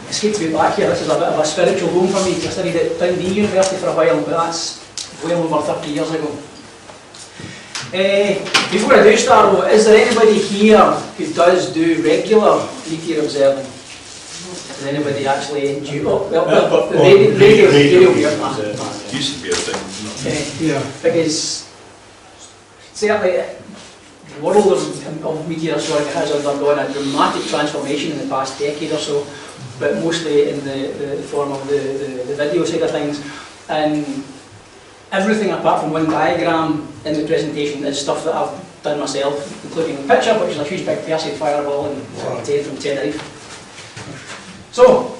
It's good to be back here. This is a bit of a spiritual home for me. I studied at Dundee University for a while, but that's well over 30 years ago. Before I do start, is there anybody here who does do regular meteor observing? Does anybody actually do? Oh, well, the radio used to be a thing. Yeah. Because certainly the world of meteor astronomy has undergone a dramatic transformation in the past decade or so, but mostly in the form of the video side of things. And everything apart from one diagram in the presentation is stuff that I've done myself, including the picture, which is a huge big Perseid fireball in from Tenerife. So,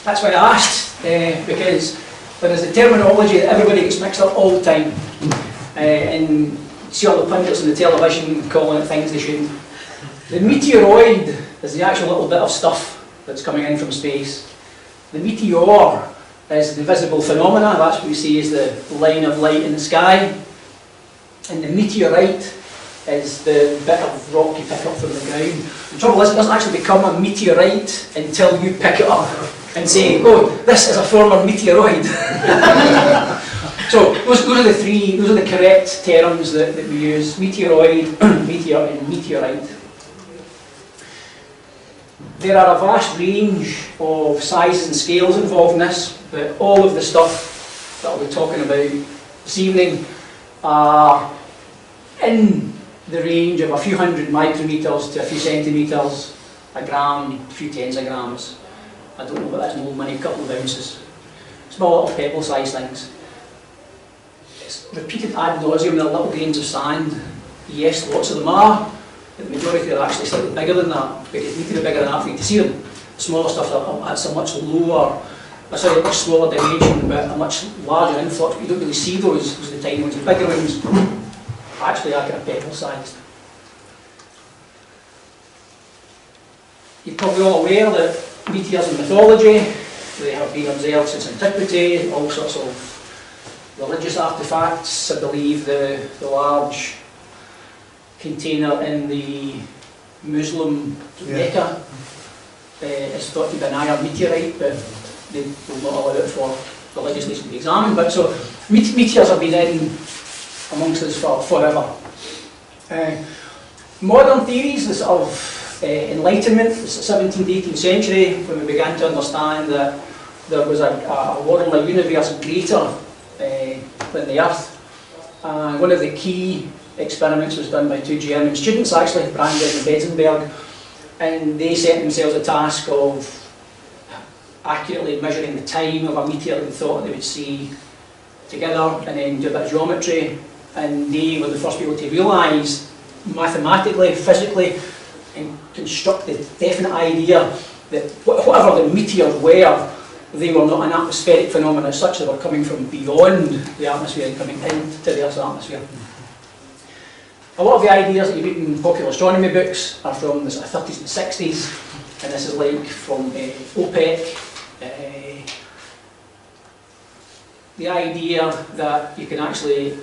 that's why I asked, because there is a terminology that everybody gets mixed up all the time. And see all the pundits on the television calling it things they shouldn't. The meteoroid is the actual little bit of stuff that's coming in from space. The meteor is the visible phenomena, that's what we see as the line of light in the sky. And the meteorite is the bit of rock you pick up from the ground. The trouble is, it doesn't actually become a meteorite until you pick it up and say, oh, this is a former meteoroid. So those are the correct terms that we use: meteoroid, meteor, and meteorite. There are a vast range of sizes and scales involved in this, but all of the stuff that I'll be talking about this evening are in the range of a few hundred micrometers to a few centimeters, a gram, a few tens of grams. I don't know what that's in old money, a couple of ounces. Small little pebble-sized things. It's repeated ad nauseum, they're little grains of sand. Yes, lots of them are, but the majority are actually slightly bigger than that, but you need to be bigger than that for you to see them. The smaller stuff that's a much lower, a much smaller dimension, but a much larger influx, but you don't really see those are the tiny ones. The bigger ones actually are kind of pebble-sized. You're probably all aware that meteors in mythology, they have been observed since antiquity, all sorts of religious artefacts. I believe the large container in the Muslim Mecca is thought to be an iron meteorite, but they will not allow it for religious reasons to be examined. But so meteors have been in amongst us for forever. Modern theories, the sort of Enlightenment, the 17th, 18th century, when we began to understand that there was a world, a universe greater than the Earth. One of the key experiments was done by two German students, actually, Brandes and Betzenberg, and they set themselves a task of accurately measuring the time of a meteor they thought they would see together, and then do a bit of geometry, and they were the first people to realise mathematically, physically, and construct the definite idea that whatever the meteors were, they were not an atmospheric phenomenon as such, they were coming from beyond the atmosphere and coming into the Earth's atmosphere. A lot of the ideas that you read in popular astronomy books are from the 30s and 60s, and this is like from OPEC. The idea that you can actually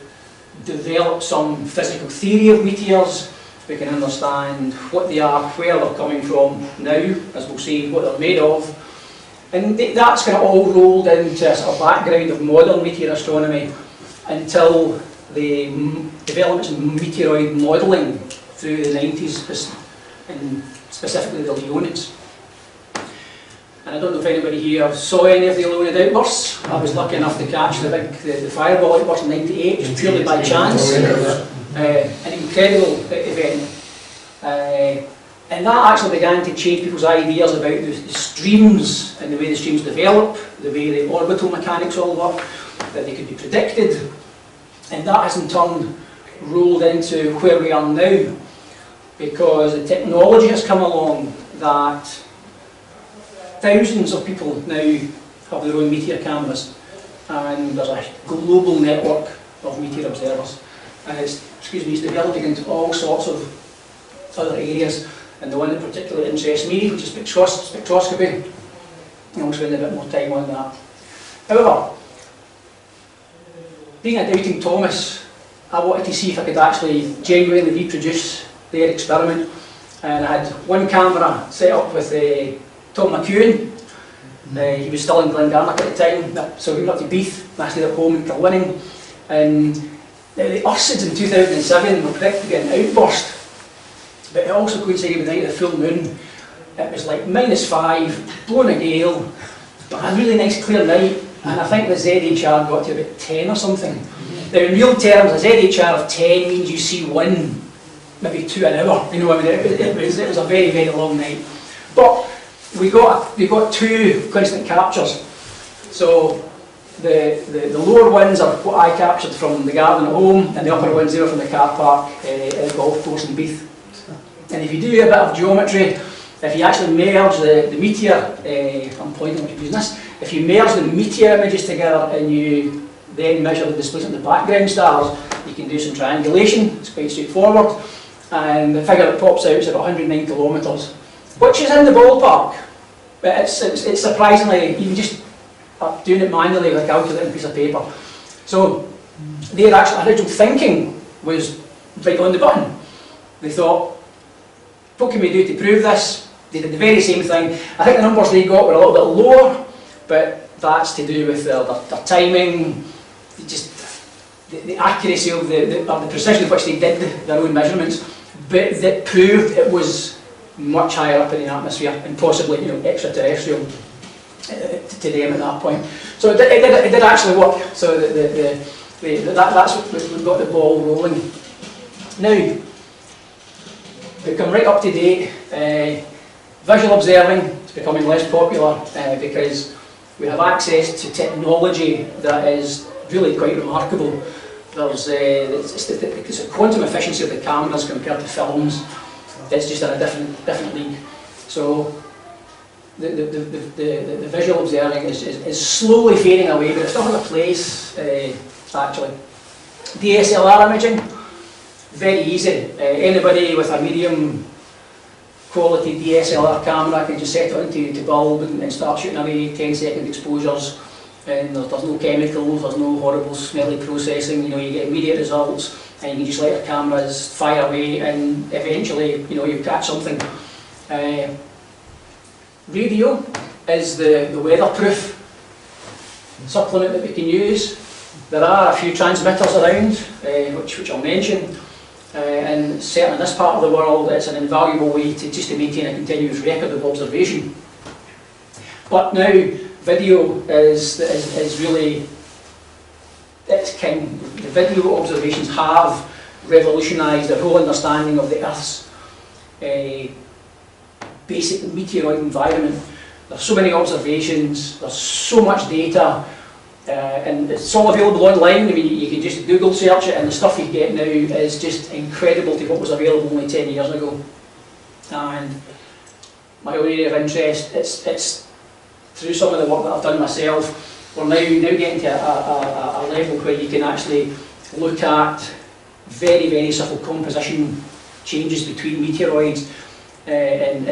develop some physical theory of meteors, we can understand what they are, where they're coming from now, as we'll see, what they're made of. And that's kind of all rolled into a sort of background of modern meteor astronomy until the developments in meteoroid modelling through the 90s, and specifically the Leonids. And I don't know if anybody here saw any of the Leonid outbursts. I was lucky enough to catch the fireball outburst in '98, just purely by chance. An incredible event. And that actually began to change people's ideas about the streams and the way the streams develop, the way the orbital mechanics all work, that they could be predicted. And that has in turn rolled into where we are now, because the technology has come along that thousands of people now have their own meteor cameras, and there's a global network of meteor observers. And it's developing into all sorts of other areas. And the one that particularly interests me, which is spectroscopy, and I'll spend a bit more time on that. However, being a doubting Thomas, I wanted to see if I could actually genuinely reproduce their experiment. and I had one camera set up with Tom McEwen. He was still in Glengarnock at the time, so we went up to Beath, and I stayed at home in Kilwinning. And the Ursids in 2007 were predicted to get an outburst, but it also coincided with the night of the full moon. It was like -5, blowing a gale, but a really nice clear night, and I think the ZHR got to about 10 or something. Now in real terms, a ZHR of 10 means you see 1, maybe 2 an hour. You know, I mean, it was a very, very long night. But we got 2 constant captures. So the lower ones are what I captured from the garden at home, and the upper ones there from the car park at the golf course in Beath. And if you do a bit of geometry, if you actually merge the meteor, I'm pointing at using this, if you merge the meteor images together and you then measure the displacement of the background stars, you can do some triangulation. It's quite straightforward. And the figure that pops out is about 109 kilometres, which is in the ballpark. But it's surprisingly, even just doing it manually with a calculator and a piece of paper. So their actual original thinking was right on the button. They thought, what can we do to prove this? They did the very same thing. I think the numbers they got were a little bit lower, but that's to do with their timing, just the accuracy of or the precision with which they did their own measurements. But that proved it was much higher up in the atmosphere and possibly, you know, extraterrestrial to them at that point. So it did actually work. So that's what got the ball rolling. Now, we come right up to date. Visual observing is becoming less popular because we have access to technology that is really quite remarkable. There's it's a quantum efficiency of the cameras compared to films. It's just in a different league. So the visual observing is slowly fading away, but it still has a place actually. DSLR imaging, very easy. Anybody with a medium quality DSLR camera can just set it onto bulb and start shooting away 10-second exposures, and there's no chemicals, there's no horrible smelly processing. You know, you get immediate results, and you can just let your cameras fire away, and eventually, you know, you catch something. Radio is the weatherproof supplement that we can use. There are a few transmitters around, which I'll mention. And certainly in this part of the world, it's an invaluable way to maintain a continuous record of observation. But now, video is really its king. The video observations have revolutionised the whole understanding of the Earth's basic meteoroid environment. There's so many observations, there's so much data, and it's all available online. I mean, you can just Google search it, and the stuff you get now is just incredible to what was available only 10 years ago. And my own area of interest, it's through some of the work that I've done myself, we're now getting to a level where you can actually look at very, very subtle composition changes between meteoroids, and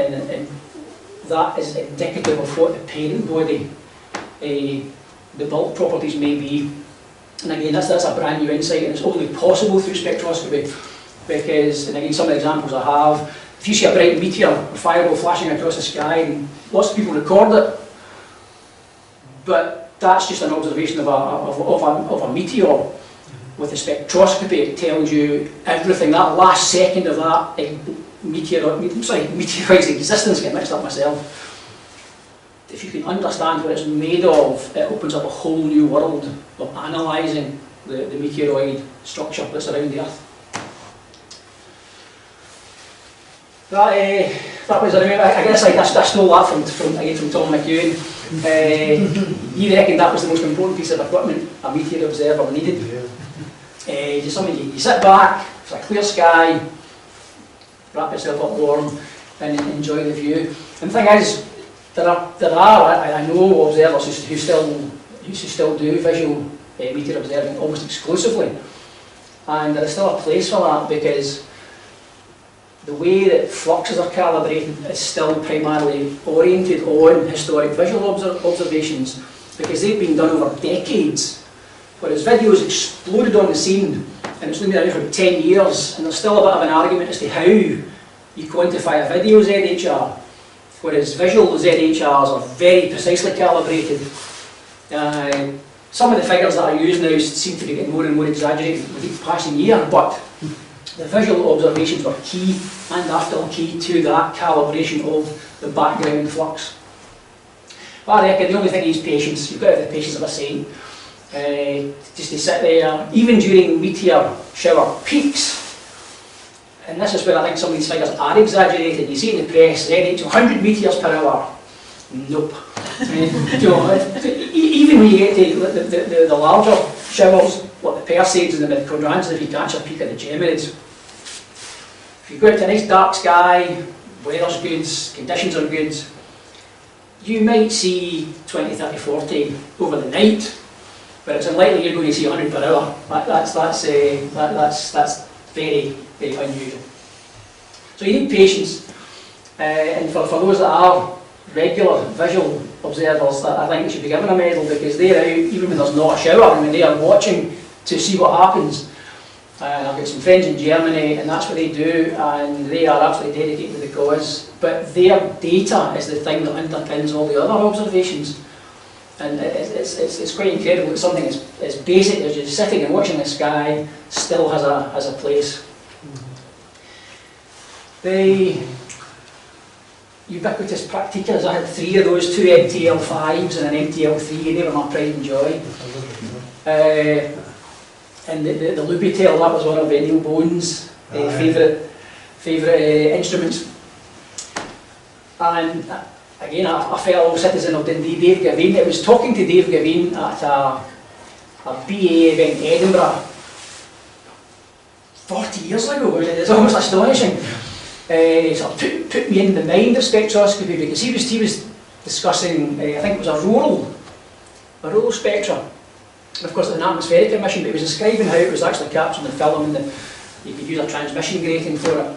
that is indicative of what the parent body, the bulk properties may be. And again, that's a brand new insight, and it's only possible through spectroscopy, because, and again, some of the examples I have, if you see a bright meteor or fireball flashing across the sky, and lots of people record it, but that's just an observation of a meteor. With the spectroscopy, it tells you everything. That last second of that meteoroid's existence, get mixed up myself. If you can understand what it's made of, it opens up a whole new world of analysing the meteoroid structure that's around the Earth. That was, I guess I stole that from Tom McEwen. He reckoned that was the most important piece of equipment a meteor observer needed. Just something you sit back, it's a clear sky, wrap yourself up warm, and enjoy the view. And the thing is, I know observers who still do visual meteor observing almost exclusively, and there is still a place for that, because the way that fluxes are calibrated is still primarily oriented on historic visual observations, because they've been done over decades, whereas video has exploded on the scene, and it's only been around for 10 years, and there's still a bit of an argument as to how you quantify a video ZHR, whereas visual ZHRs are very precisely calibrated. Some of the figures that I use now seem to be getting more and more exaggerated with each passing year, but the visual observations were key and are still key to that calibration of the background flux. But I reckon the only thing is patience. You've got to have the patience of a saint. Just to sit there, even during meteor shower peaks, and this is where I think some of these figures are exaggerated. You see in the press, ZH 100 meteors per hour. Nope. You know, even when you get to the larger showers, like the Perseids and the mid-quadrants, if you catch a peak of the Geminids, if you go out to a nice dark sky, weather's good, conditions are good, you might see 20, 30, 40 over the night, but it's unlikely you're going to see 100 per hour. That's very, very unusual. So you need patience, and for those that are regular visual observers, I think they should be given a medal, because they're out even when there's not a shower, and when they are watching to see what happens. I've got some friends in Germany, and that's what they do, and they are absolutely dedicated to the cause. But their data is the thing that underpins all the other observations. And it's quite incredible that something as basic as just sitting and watching the sky still has a place. The ubiquitous practicas, I had 3 of those, 2 MTL5s and an MTL3, and they were my pride and joy. And the Lubitel, that was one of Neil Bone's favourite instruments. And again, a fellow citizen of Dundee, Dave Gavin, it was talking to Dave Gavin at a BA event in Edinburgh 40 years ago. It's almost astonishing. Sort of put me in the mind of spectroscopy, because he was discussing, I think it was a auroral spectra. Of course, an atmospheric emission, but he was describing how it was actually captured in the film, and you could use a transmission grating for it.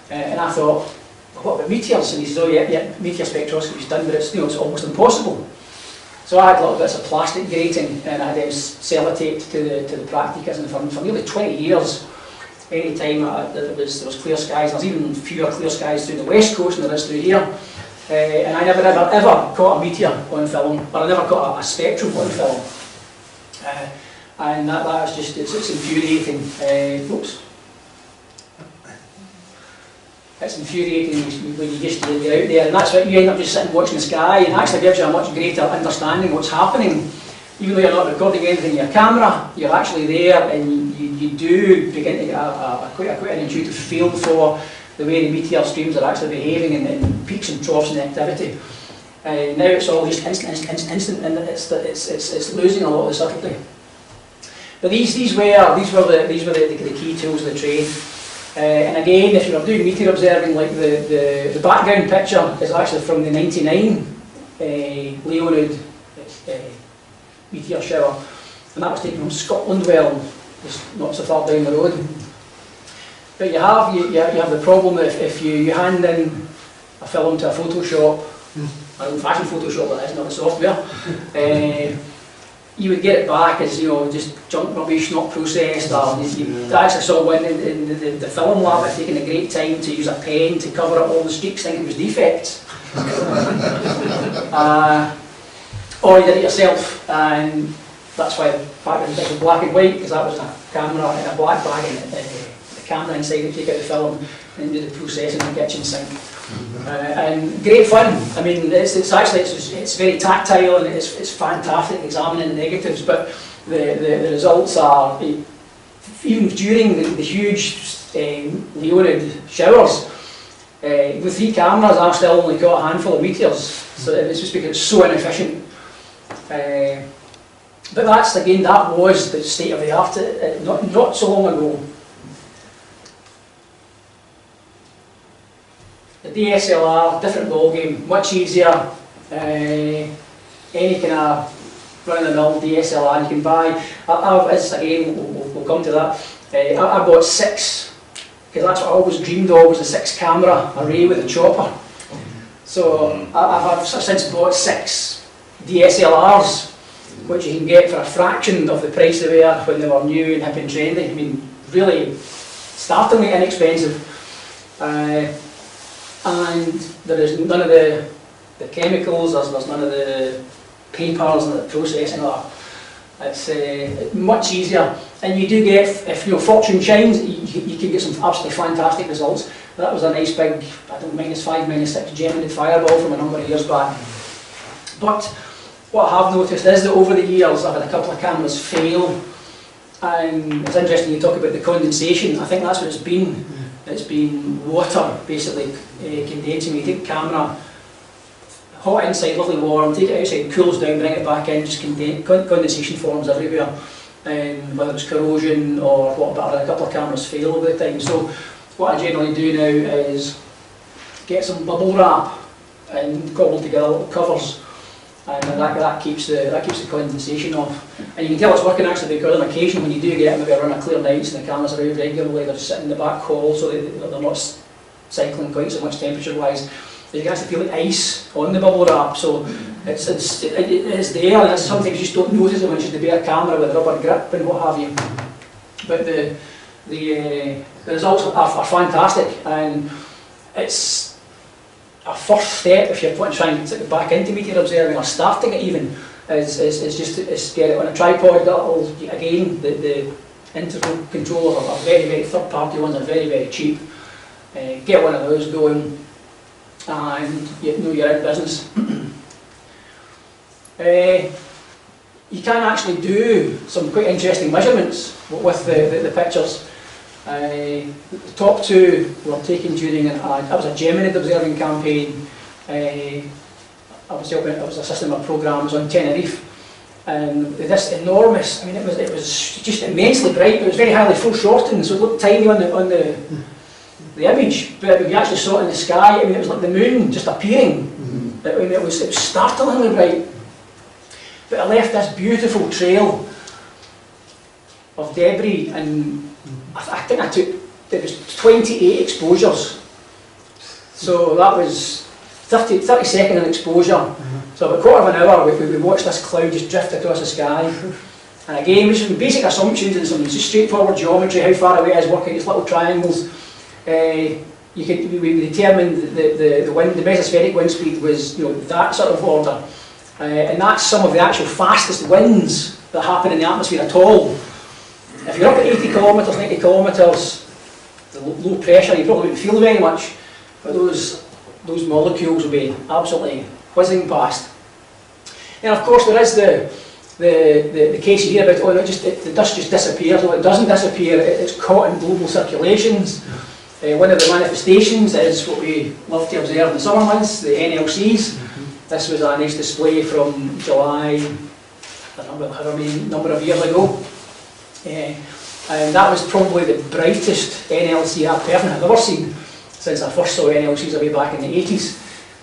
And I thought, well, what about meteors? And he says, oh yeah, meteor spectroscopy is done, but it's almost impossible. So I had little bits of plastic grating, and I had them sellotaped to the practicas, and for nearly 20 years, any time there was clear skies, there's even fewer clear skies through the west coast than there is through here. And I never ever caught a meteor on film, or I never caught a spectrum on film. And that's just, it's infuriating. Oops. It's infuriating when you're out there, and that's what you end up just sitting watching the sky, and it actually gives you a much greater understanding of what's happening. Even though you're not recording anything in your camera, you're actually there, and you do begin to get quite an intuitive feel for the way the meteor streams are actually behaving in peaks and troughs and activity. Now it's all just instant, and it's losing a lot of the subtlety. But these were the key tools of the trade. And again, if you're doing meteor observing, like the background picture is actually from the '99 Leonid meteor shower, and that was taken from Scotland, well, just not so far down the road. But you have the problem that if you hand in a film to a Photoshop, an old-fashioned Photoshop, that is, not the software, you would get it back as just junk rubbish, not processed. I actually saw one in the film lab had taken a great time to use a pen to cover up all the streaks, thinking it was defects. Or you did it yourself, and that's why the background was black and white, because that was a camera in a black bag, and the camera inside would take out the film and do the processing in the kitchen sink. And great fun. I mean, it's very tactile, and it's fantastic examining the negatives. But the results are, even during the huge Leonid showers, with 3 cameras, I've still only caught a handful of meteors. So it's just because it's so inefficient. But that was the state of the art not so long ago. The DSLR, different ballgame, much easier. Any kind of run-of-the-mill DSLR you can buy. Again, we'll come to that. I bought 6, because that's what I always dreamed of, was a 6-camera array with a chopper. So I've since bought 6 DSLRs, which you can get for a fraction of the price they were when they were new and hip and trendy. I mean, really startlingly inexpensive. and there is none of the chemicals, there's none of the papers and the processing of that. It's much easier, and you do get, if your fortune shines, you can get some absolutely fantastic results. That was a nice big, I don't know, -5, -6 geminated fireball from a number of years back. But what I have noticed is that over the years I've had a couple of cameras fail, and it's interesting you talk about the condensation. I think that's what it's been. It's been water basically condensing. You take the camera, hot inside, lovely warm, take it outside, cools down, bring it back in, just condensation forms everywhere, whether it's corrosion or what, but a couple of cameras fail over the time. So what I generally do now is get some bubble wrap and cobble together little covers, and that keeps the condensation off. And you can tell it's working actually, because on occasion when you do get maybe a run of clear nights and the cameras are out regularly, they're sitting in the back hall, so they're not cycling quite so much temperature wise. You can actually feel like ice on the bubble wrap, so it's there, and sometimes you just don't notice it when it's just a bare camera with a rubber grip and what have you. But the results are fantastic, and it's a first step if you're trying to get back into meteor observing, or starting it even, is just get it on a tripod. That'll, again, the interval controllers are very, very third-party ones, are very, very cheap. Get one of those going, and you know you're in business. You can actually do some quite interesting measurements with the pictures. The top two were taken during that was a geminated observing campaign. I was assisting my programs on Tenerife, and this enormous, I mean, it was just immensely bright. It was very highly foreshortened, so it looked tiny on the image, but when you actually saw it in the sky, I mean, it was like the moon just appearing. I mean, it was startlingly bright. But it left this beautiful trail of debris, and I think it was 28 exposures. So that was 30 second exposure. So about a quarter of an hour we watched this cloud just drift across the sky. And again, with some basic assumptions and some just straightforward geometry, how far away it is, working its little triangles. We determined the wind, the mesospheric wind speed was, you know, that sort of order, and that's some of the actual fastest winds that happen in the atmosphere at all. If you're up at 80 kilometres, 90 kilometres, the low pressure, you probably wouldn't feel very much, but those molecules will be absolutely whizzing past. And of course there is the case you hear about, oh, the dust just disappears. Well, it doesn't disappear, it's caught in global circulations. One of the manifestations is what we love to observe in the summer months, the NLCs. This was a nice display from July, I don't know how many number of years ago. And that was probably the brightest NLC I've personally ever seen since I first saw NLCs way back in the 80s.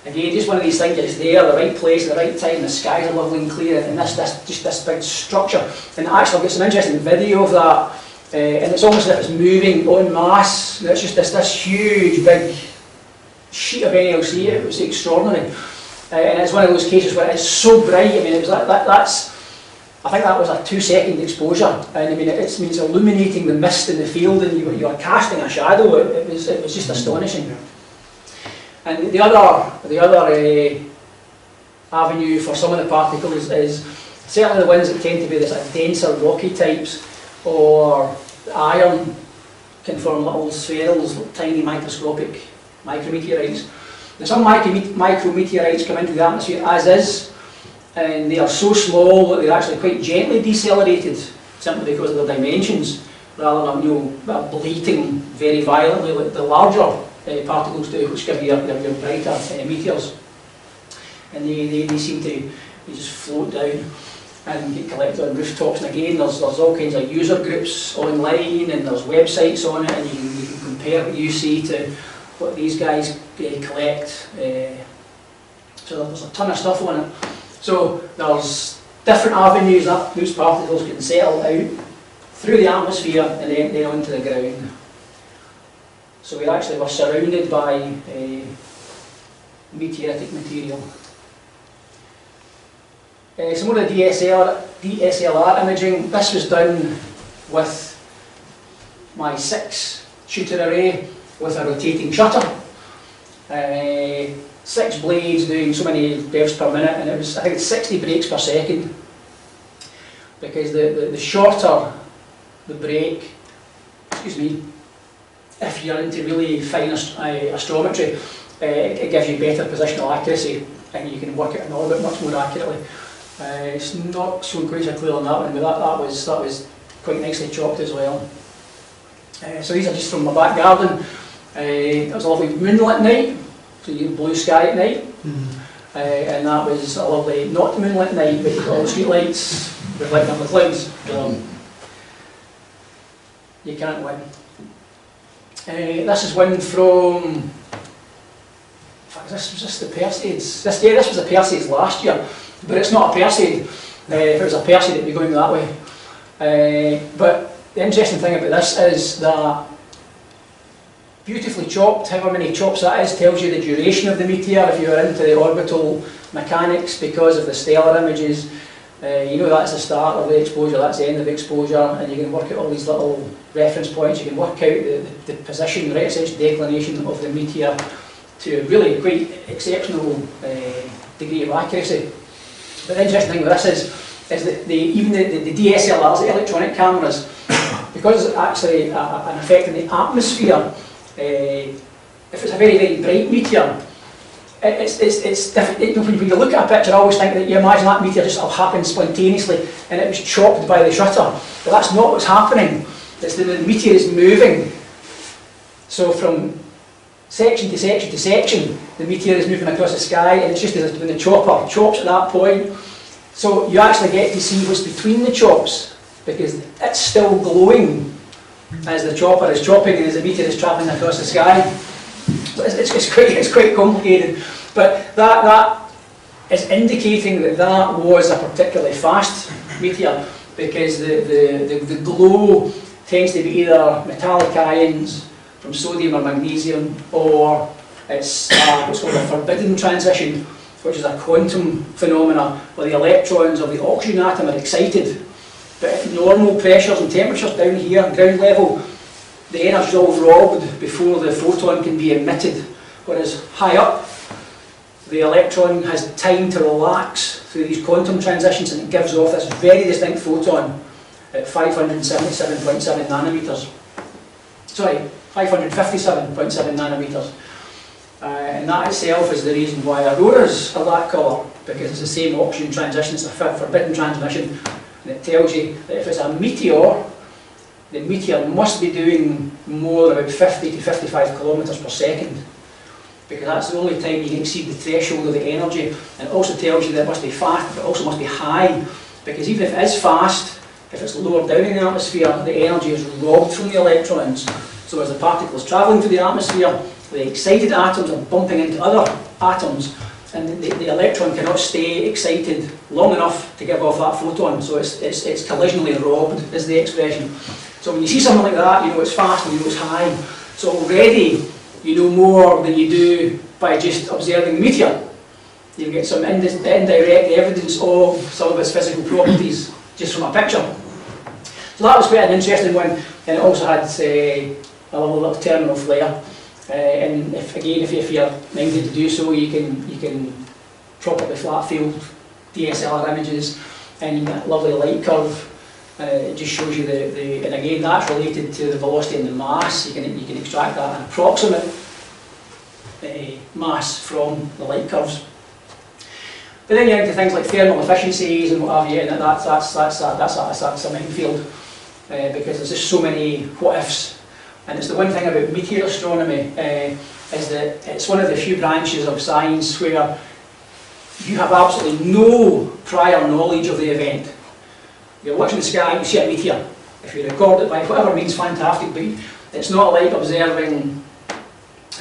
Again, just one of these things, it's there, the right place, at the right time, the skies are lovely and clear, and this big structure. And actually I've got some interesting video of that. And it's almost like it's moving en masse. It's just this huge big sheet of NLC. It was extraordinary, and it's one of those cases where it's so bright. I mean, it was I think that was a 2-second exposure, and I mean it's illuminating the mist in the field, and you are casting a shadow. It was just astonishing. And the other avenue for some of the particles is certainly the ones that tend to be the sort of denser rocky types, or iron can form little spherules, little tiny microscopic micrometeorites. Now, some micrometeorites come into the atmosphere as is, and they are so small that they're actually quite gently decelerated, simply because of their dimensions, rather than bleating very violently like the larger particles do, which give you your brighter meteors. And they seem to just float down and get collected on rooftops. And again, there's all kinds of user groups online, and there's websites on it, and you can compare what you see to what these guys collect. So there's a ton of stuff on it. So there's different avenues that those particles can settle out through the atmosphere and then onto the ground. So we actually were surrounded by meteoritic material. Some more of the DSLR imaging. This was done with my 6-shooter array with a rotating shutter. 6 blades doing so many revs per minute, and it was, I think it's 60 breaks per second, because the shorter the break, excuse me, if you're into really fine astrometry, it gives you better positional accuracy, and you can work it in orbit much more accurately. It's not shown quite so clear on that one, but that was quite nicely chopped as well. So these are just from my back garden. It was a lovely moonlit night, so you get blue sky at night, and that was a lovely not moonlit night, but you've got all the street lights reflecting on the clouds. You can't win. This is one from, was this the Perseids? This was the Perseids last year, but it's not a Perseid. If it was a Perseid, it'd be going that way. But the interesting thing about this is that beautifully chopped, however many chops that is, tells you the duration of the meteor. If you're into the orbital mechanics, because of the stellar images, you know that's the start of the exposure, that's the end of the exposure, and you can work out all these little reference points. You can work out the position, right essential declination of the meteor to a really quite exceptional degree of accuracy. But the interesting thing with this is that even the DSLRs, the electronic cameras, because it's actually an effect in the atmosphere, if it's a very, very bright meteor, it's different. When you look at a picture, I always think that you imagine that meteor just happened spontaneously and it was chopped by the shutter. But that's not what's happening. It's that the meteor is moving. So from section to section to section, the meteor is moving across the sky, and it's just as when the chopper chops at that point. So you actually get to see what's between the chops, because it's still glowing as the chopper is chopping and as the meteor is travelling across the sky. So it's quite complicated, but that is indicating that was a particularly fast meteor, because the glow tends to be either metallic ions from sodium or magnesium, or it's what's called a forbidden transition, which is a quantum phenomena where the electrons of the oxygen atom are excited, but at normal pressures and temperatures down here, ground level, the energy is all robbed before the photon can be emitted, whereas high up, the electron has time to relax through these quantum transitions, and it gives off this very distinct photon at 577.7 nanometers. Sorry, 557.7 nanometers. And that itself is the reason why auroras are that colour, because it's the same oxygen transition, it's a forbidden transmission, and it tells you that if it's a meteor, the meteor must be doing more than about 50 to 55 kilometres per second, because that's the only time you can exceed the threshold of the energy. And it also tells you that it must be fast, but it also must be high, because even if it is fast, if it's lower down in the atmosphere, the energy is robbed from the electrons. So as the particles travelling through the atmosphere, the excited atoms are bumping into other atoms, and the electron cannot stay excited long enough to give off that photon, so it's collisionally robbed, is the expression. So when you see something like that, you know it's fast and you know it's high. So already you know more than you do by just observing the meteor. You get some indirect evidence of some of its physical properties just from a picture. So that was quite an interesting one, and it also had a little terminal flare. And if you're minded to do so, you can prop up the flat field DSLR images, and you get that lovely light curve. It just shows you and again that's related to the velocity and the mass. You can extract that an approximate mass from the light curves. But then you're into things like thermal efficiencies and what have you, and that's a minefield, because there's just so many what ifs. And it's the one thing about meteor astronomy, is that it's one of the few branches of science where you have absolutely no prior knowledge of the event. You're watching the sky, you see a meteor. If you record it by whatever means, fantastic, but it's not like observing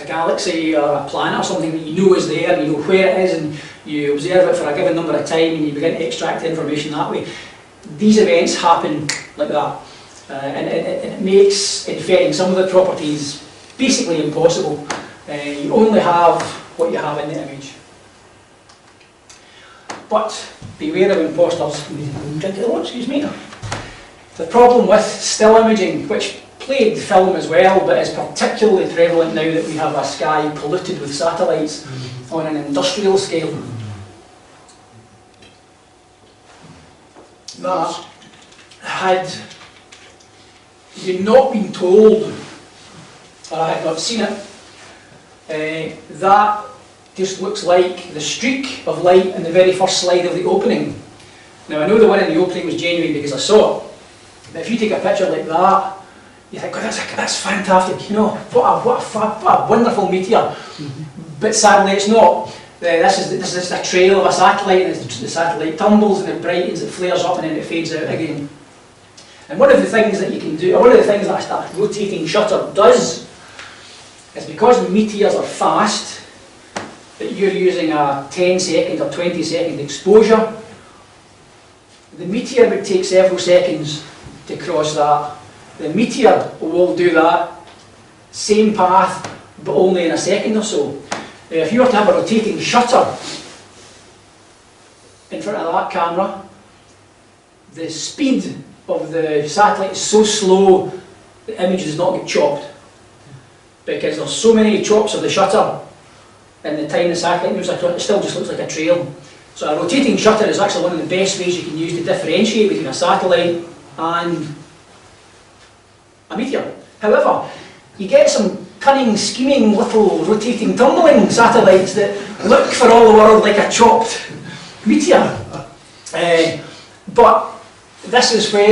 a galaxy or a planet or something that you know is there, you know where it is, and you observe it for a given number of time and you begin to extract information that way. These events happen like that. And it makes inferring some of the properties basically impossible. You only have what you have in the image. But beware of imposters. Drink it alone, excuse me. The problem with still imaging, which played film as well, but it's particularly prevalent now that we have a sky polluted with satellites on an industrial scale. That, had you not been told, or I had not seen it, that just looks like the streak of light in the very first slide of the opening. Now I know the one in the opening was genuine because I saw it, but if you take a picture like that, you think, God, that's fantastic, you know, what a wonderful meteor. But sadly it's not. This is a trail of a satellite, and the satellite tumbles and it brightens, it flares up and then it fades out again. And one of the things that you can do, or one of the things that a rotating shutter does, is because meteors are fast, that you're using a 10-second or 20-second exposure, the meteor would take several seconds to cross that. The meteor will do that same path, but only in a second or so. If you were to have a rotating shutter in front of that camera, the speed of the satellite is so slow the image does not get chopped, because there's so many chops of the shutter and the time the satellite moves across, it still just looks like a trail. So a rotating shutter is actually one of the best ways you can use to differentiate between a satellite and a meteor. However, you get some cunning, scheming, little rotating, tumbling satellites that look for all the world like a chopped meteor. But this is where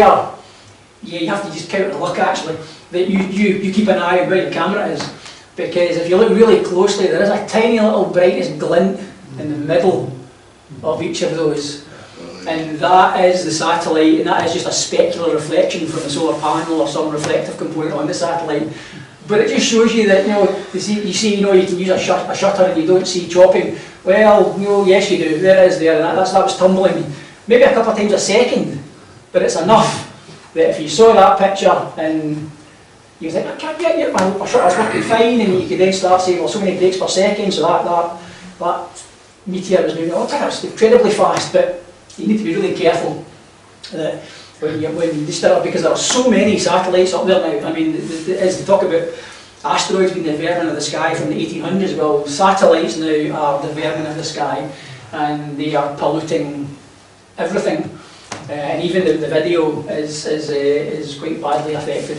you have to just count the luck, actually, that you keep an eye on where your camera is. Because if you look really closely, there is a tiny little brightest glint in the middle of each of those. And that is the satellite, and that is just a specular reflection from the solar panel or some reflective component on the satellite. But it just shows you that, you see, you can use a shutter and you don't see chopping. Well, yes you do, there it is there, and that was tumbling. Maybe a couple of times a second, but it's enough that if you saw that picture and you think, I can't get my shutter's working fine, and you could then start saying, well, so many breaks per second, so that meteor is moving. Oh, that's incredibly fast, but you need to be really careful that when you start, because there are so many satellites up there now. I mean, as they talk about asteroids being the vermin of the sky from the 1800s, well, satellites now are the vermin of the sky, and they are polluting everything. And even the video is quite badly affected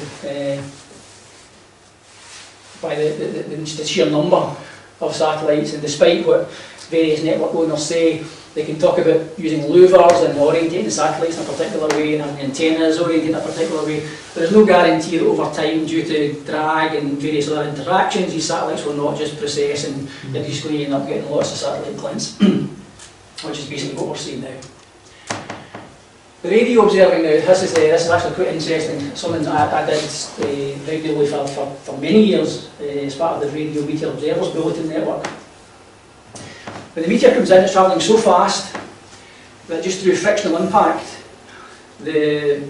by the sheer number of satellites. And despite what various network owners say, they can talk about using louvers and orientating the satellites in a particular way, and antennas orientated in a particular way. There is no guarantee that over time, due to drag and various other interactions, these satellites will not just process and you're just going to end up getting lots of satellite glints, which is basically what we're seeing now. The radio observing now, this is actually quite interesting. Something that I did regularly for many years as part of the Radio Meteor Observers Bulletin Network. When the meteor comes in, it's travelling so fast that just through frictional impact, the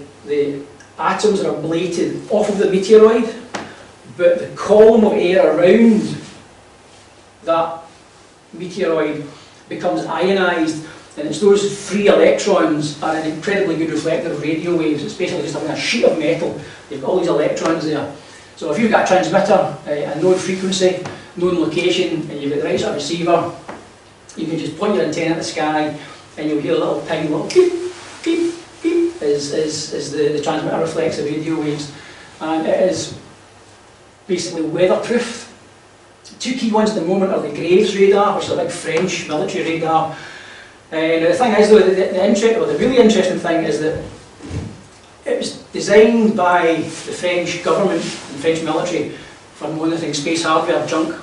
atoms are ablated off of the meteoroid, but the column of air around that meteoroid becomes ionised, and it's those free electrons are an incredibly good reflector of radio waves. It's basically just having a sheet of metal. You've got all these electrons there. So if you've got a transmitter, a known frequency, known location, and you've got the right sort of receiver, you can just point your antenna at the sky and you'll hear a little ping, little beep, beep, beep, as the transmitter reflects the radio waves. And it is basically weatherproof. Two key ones at the moment are the Graves radar, which is a big French military radar. And the thing is, though, the really interesting thing is that it was designed by the French government and French military for monitoring space hardware junk.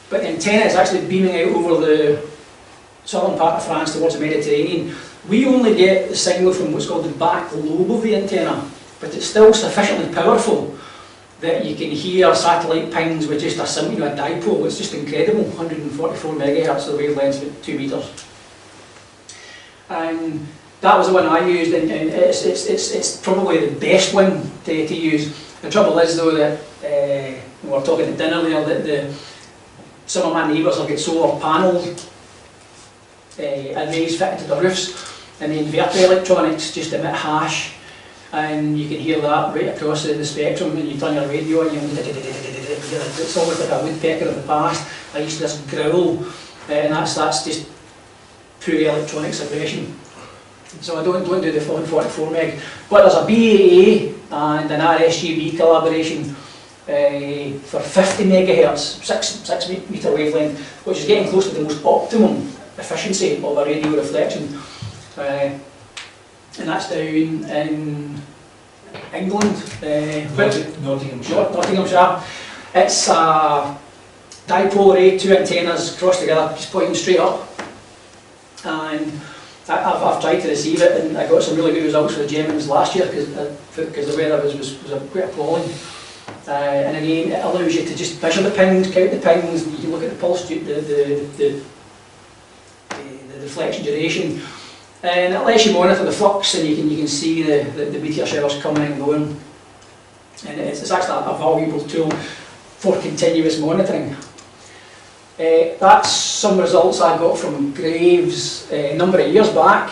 But the antenna is actually beaming out over the southern part of France towards the Mediterranean. We only get the signal from what's called the back lobe of the antenna, but it's still sufficiently powerful that you can hear satellite pings with just a dipole. It's just incredible, 144 megahertz, the wavelength's about 2 meters. And that was the one I used, and it's probably the best one to use. The trouble is, though, that we were talking at dinner there, that some of my neighbours have got solar panels arrays fitted to the roofs, and the inverter electronics just emit hash. and you can hear that right across the spectrum. And you turn your radio and it's almost like a woodpecker of the past. I used to this growl, and that's just pure electronics aggression. So I don't do the 144 meg, but there's a BAA and an RSGB collaboration for 50 megahertz, 6 meter wavelength, which is getting close to the most optimum efficiency of a radio reflection. And that's down in England, Nottinghamshire. It's a dipole array, 2 antennas crossed together, just pointing straight up. And I've tried to receive it, and I got some really good results for the Germans last year because the weather was quite appalling. And again, it allows you to just measure the pings, count the pings, and you can look at the pulse, the deflection duration, and it lets you monitor the flux, and you can see the meteor showers coming and going. And it's actually a valuable tool for continuous monitoring. That's some results I got from Graves a number of years back,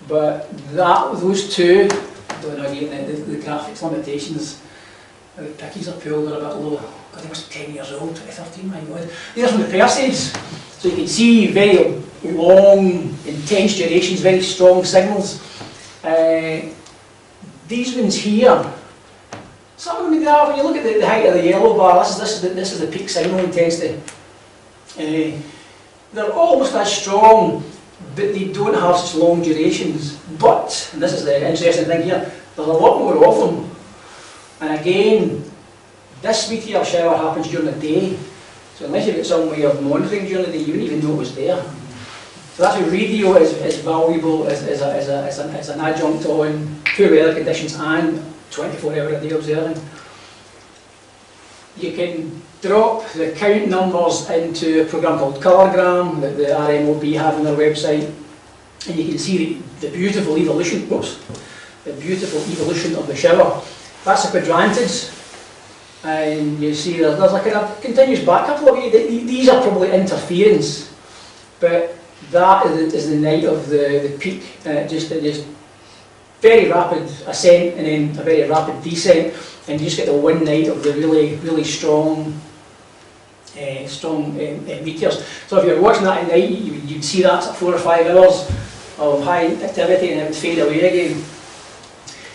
but those two, I don't know again, the graphics limitations, the pickies are pulled, they're a bit low. God, they must be 10 years old, 2013, my God. These are from the Perseids, so you can see very long, intense durations, very strong signals. These ones here, some of them, when you look at the height of the yellow bar, this is the peak signal intensity. They're almost as strong, but they don't have such long durations. But, and this is the interesting thing here, there's a lot more of them. And again, this meteor shower happens during the day. So unless you've got some way of monitoring during the day, you wouldn't even know it was there. So that's why radio is valuable as an adjunct on poor weather conditions and 24-hour-a-day observing. You can drop the count numbers into a program called Colorgram that the RMOB have on their website, and you can see the beautiful evolution. Whoops, the beautiful evolution of the shower. That's a quadrantage, and you see there's like a continuous back couple of these are probably interference, but that is the night of the peak, just very rapid ascent and then a very rapid descent, and you just get the one night of the really strong meteors. So if you're watching that at night, you'd see that's at 4 or 5 hours of high activity, and it would fade away again.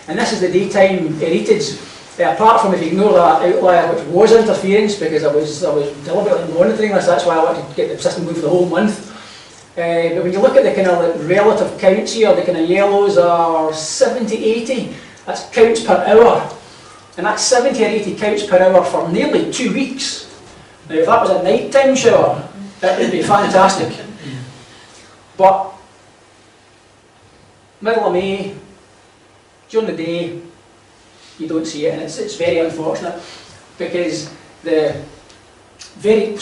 And this is the daytime heritage. Apart from if you ignore that outlier, which was interference, because I was deliberately monitoring this, that's why I wanted to get the system going for the whole month. But when you look at the kind of relative counts here, the kind of yellows are 70, 80. That's counts per hour, and that's 70 or 80 counts per hour for nearly 2 weeks. Now, if that was a nighttime shower, that would be fantastic. But middle of May, during the day, you don't see it, and it's very unfortunate, because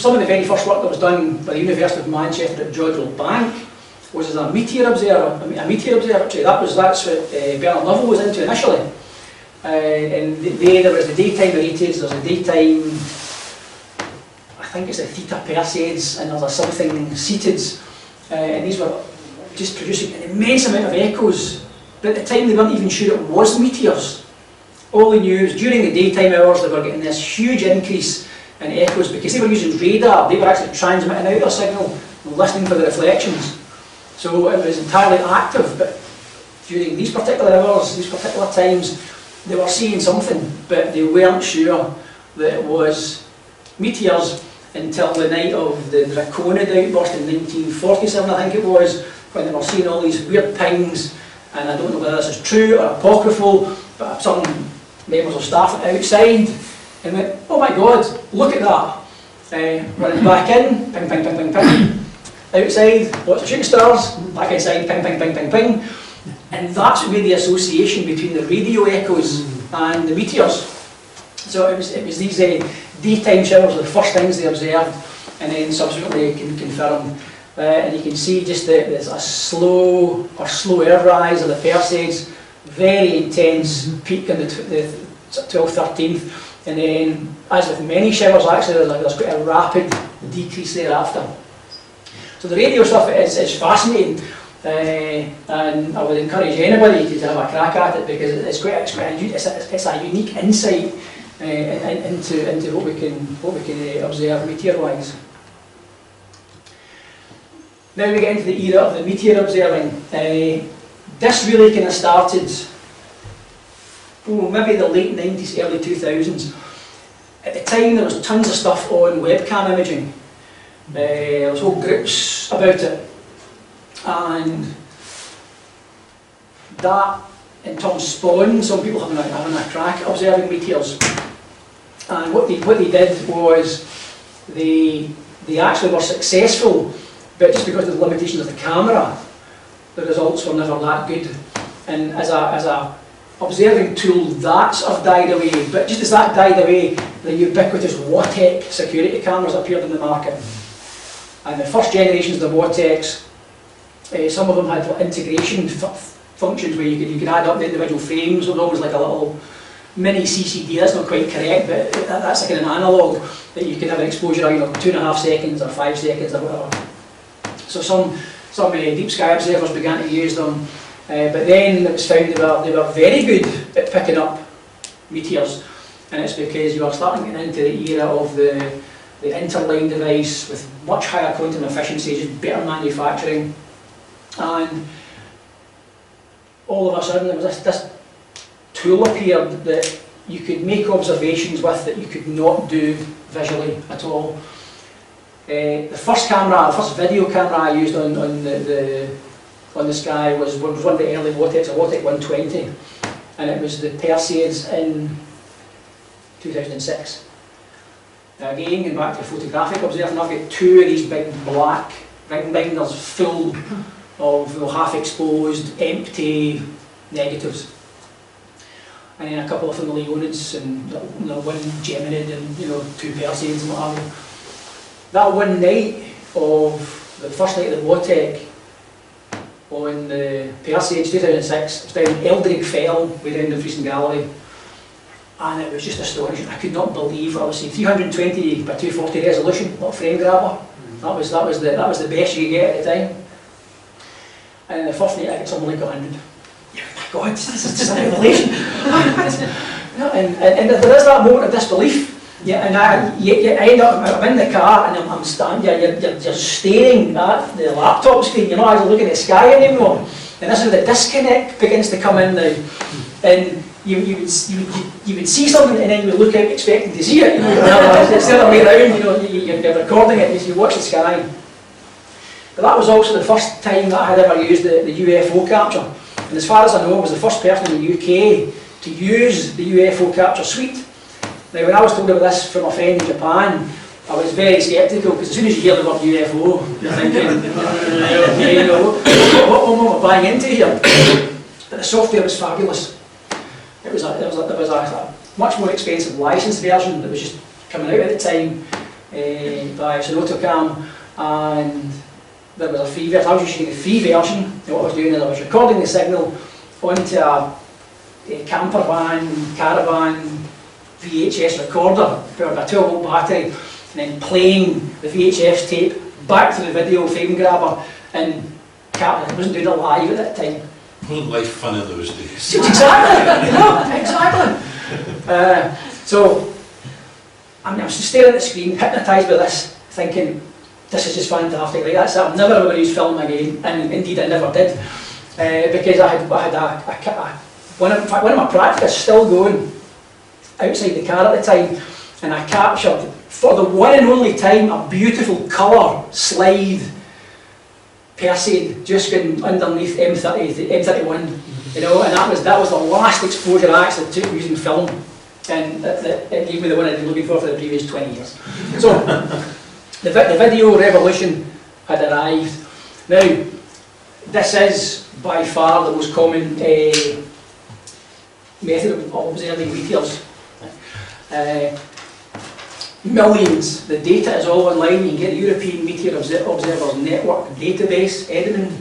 some of the very first work that was done by the University of Manchester at Jodrell Bank was as a meteor observatory. That's what Bernard Lovell was into initially. And there was the daytime heritage, there's a daytime, I think it's a Theta Perseids, and there's a something Cetids, and these were just producing an immense amount of echoes. But at the time they weren't even sure it was meteors. All they knew is during the daytime hours they were getting this huge increase in echoes because they were using radar. They were actually transmitting out their signal and listening for the reflections. So it was entirely active, but during these particular hours, these particular times, they were seeing something, but they weren't sure that it was meteors until the night of the Draconid outburst in 1947, I think it was, when they were seeing all these weird pings. And I don't know whether this is true or apocryphal, but some members of staff went outside and went, oh my God, look at that. Running back in, ping, ping, ping, ping, ping. Outside, lots of shooting stars, back inside, ping, ping, ping, ping, ping. And that's where the association between the radio echoes and the meteors. So it was these daytime showers were the first things they observed, and then subsequently confirmed. And you can see just there's a slower rise of the Perseids, very intense peak on the 12th, 13th, and then, as with many showers actually, there's quite a rapid decrease thereafter. So the radio stuff is fascinating, and I would encourage anybody to have a crack at it, because it's a unique insight into what we can observe meteor-wise. Now we get into the era of the meteor observing. This really kind of started, maybe the late 90s, early 2000s. At the time there was tons of stuff on webcam imaging. There was whole groups about it, and that in turn spawned some people having a crack at observing meteors. And what they did was they actually were successful, but just because of the limitations of the camera, the results were never that good. And as a observing tool, that sort of died away. But just as that died away, the ubiquitous WATEC security cameras appeared in the market. And the first generations of the WATECs, some of them had integration functions where you could add up the individual frames. So it was always like a little mini CCD. That's not quite correct, but that's like an analog that you could have an exposure of 2.5 seconds or 5 seconds or whatever. So some deep sky observers began to use them, but then it was found they were very good at picking up meteors, and it's because you are starting to get into the era of the interline device with much higher quantum efficiency, just better manufacturing, and all of a sudden there was this tool appeared that you could make observations with that you could not do visually at all. The first video camera I used on the sky was one of the early WATECs, a WATEC 120, and it was the Perseids in 2006. Now again, going back to photographic observing, I've got 2 of these big black ring binders full of half exposed, empty negatives. And then a couple of them Leonids and one Geminid and 2 Perseids and what have you. That one night of the first night of the WATEC on the Perseids 2006, it was down Eldrig Fell, way down the Friesen Gallery, and it was just astonishing. I could not believe what I was seeing. 320 by 240 resolution, little frame grabber. That was the best you could get at the time. And the first night I got something like 100. Yeah, my God, this is just a revelation. and there is that moment of disbelief. Yeah, and I end up, I'm in the car and I'm standing, you're staring at the laptop screen, you're not actually looking at the sky anymore. And this is where the disconnect begins to come in now. And you would see something and then you would look out expecting to see it. It's the other way around, you're recording it as you watch the sky. But that was also the first time that I had ever used the UFO capture. And as far as I know, I was the first person in the UK to use the UFO capture suite. Now, when I was told about this from a friend in Japan, I was very sceptical, because as soon as you hear the word UFO, you're thinking, what am I buying into here? But the software was fabulous. There was a much more expensive licensed version that was just coming out at the time by Sonotocam, and there was a free version. I was using the free version, and what I was doing is I was recording the signal onto a camper van, caravan, VHS recorder powered by a 12-volt battery, and then playing the VHS tape back to the video frame grabber, and I wasn't doing it live at that time. Wasn't life fun in those days? Exactly, exactly. So I was just staring at the screen, hypnotised by this, thinking, this is just fantastic. Like that's it. I'm never going to use film again, and indeed I never did, because I had one of my practicas still going outside the car at the time, and I captured, for the one and only time, a beautiful colour slide Perseid just going underneath M31, and that was the last exposure I actually took using film, and it gave me the one I'd been looking for the previous 20 years. So the video revolution had arrived. Now, this is by far the most common method of observing meteors. Millions, the data is all online. You can get the European Meteor Observers Network database, Edmund.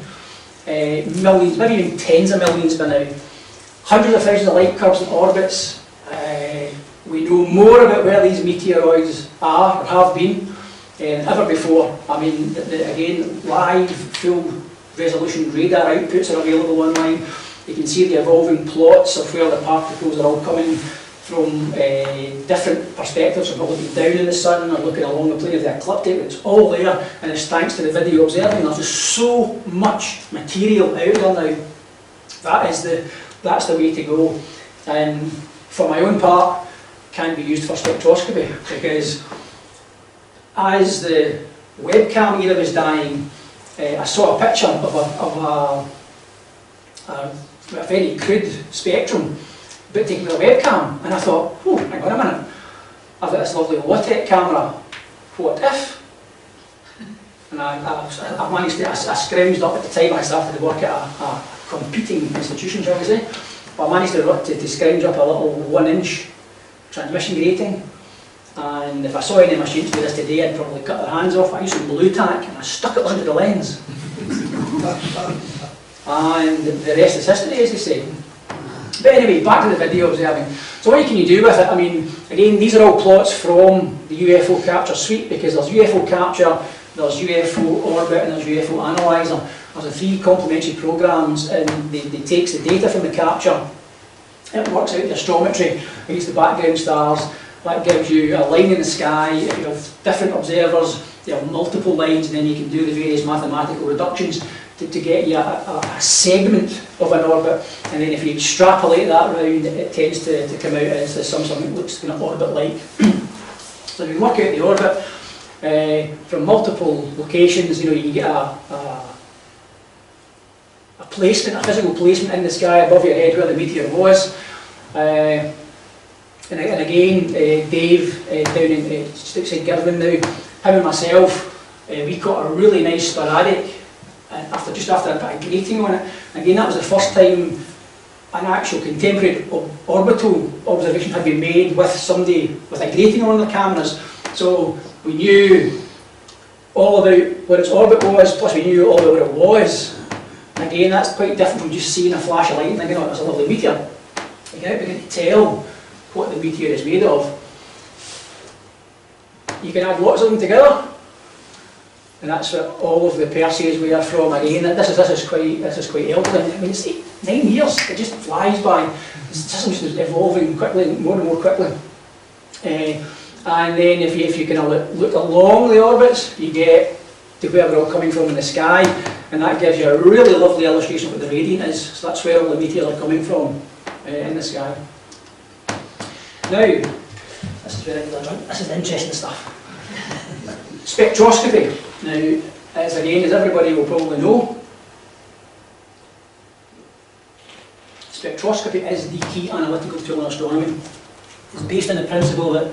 Millions, maybe even tens of millions by now. Hundreds of thousands of light curves and orbits. We know more about where these meteoroids are or have been than ever before. I mean, again, live, full resolution radar outputs are available online. You can see the evolving plots of where the particles are all coming from different perspectives, from looking down in the sun or looking along the plane of the ecliptic. It's all there, and it's thanks to the video observing. There's just so much material out there now. That's the way to go. And for my own part, can be used for spectroscopy, because as the webcam era was dying, I saw a picture of a very crude spectrum, but taken with a webcam, and I thought, oh, hang on a minute, I've got this lovely Lotec camera, what if? And I managed to, I scrounged up at the time I started to work at a competing institution, shall we say, but I managed to scrounge up a little 1-inch transmission grating, and if I saw any machines do this today, I'd probably cut their hands off. I used some blue tack and I stuck it under the lens. And the rest is history, as they say. But anyway, back to the video observing. So what can you do with it? I mean, again, these are all plots from the UFO capture suite, because there's UFO capture, there's UFO orbit, and there's UFO analyzer. There's the 3 complementary programs, and they takes the data from the capture. It works out the astrometry against the background stars. That gives you a line in the sky. If you have different observers, you have multiple lines, and then you can do the various mathematical reductions to get you a segment of an orbit. And then if you extrapolate that round, it tends to come out as something that looks kind of orbit-like. So if you work out the orbit from multiple locations, you know, you can get a placement, a physical placement in the sky above your head where the meteor was. And again, Dave down in just outside Girvan now, him and myself, we caught a really nice sporadic just after I put a grating on it. Again, that was the first time an actual contemporary orbital observation had been made with somebody with a grating on their cameras. So we knew all about where its orbit was, plus we knew all about where it was. And again, that's quite different from just seeing a flash of light and thinking, oh, it's a lovely meteor. You can begin to tell what the meteor is made of. You can add lots of them together, and that's what all of the Perseus we are from. Again, this is quite elderly. I mean, it's 9 years. It just flies by. The system's just evolving quickly, more and more quickly. And then if you can look along the orbits, you get to where they're all coming from in the sky, and that gives you a really lovely illustration of what the radiant is. So that's where all the meteors are coming from in the sky. Now, this is the interesting stuff. Spectroscopy. Now, as everybody will probably know, spectroscopy is the key analytical tool in astronomy. It's based on the principle that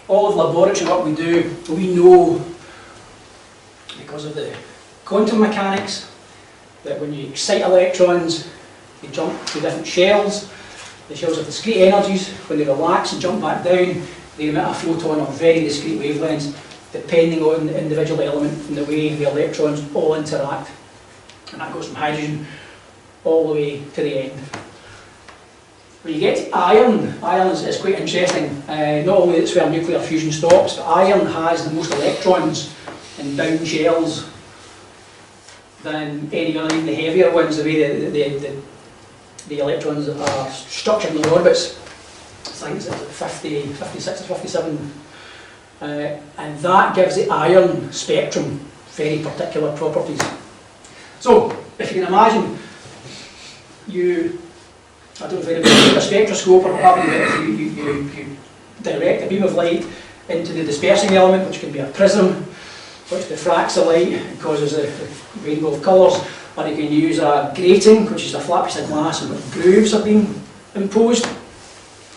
all of the laboratory work we do, we know, because of the quantum mechanics, that when you excite electrons, they jump to different shells. The shells have discrete energies. When they relax and jump back down, they emit a photon of very discrete wavelengths, depending on the individual element and the way the electrons all interact. And that goes from hydrogen all the way to the end. When you get to iron is quite interesting. Not only it's where nuclear fusion stops, but iron has the most electrons in down shells than any other, even the heavier ones, the way the electrons are structured in the orbits. I think it's 50, 56 or 57. And that gives the iron spectrum very particular properties. So, if you can imagine, I don't know if anybody has a spectroscope or what have you, but if you direct a beam of light into the dispersing element, which can be a prism, which diffracts the light and causes a rainbow of colours, or you can use a grating, which is a flat piece of glass and grooves have been imposed,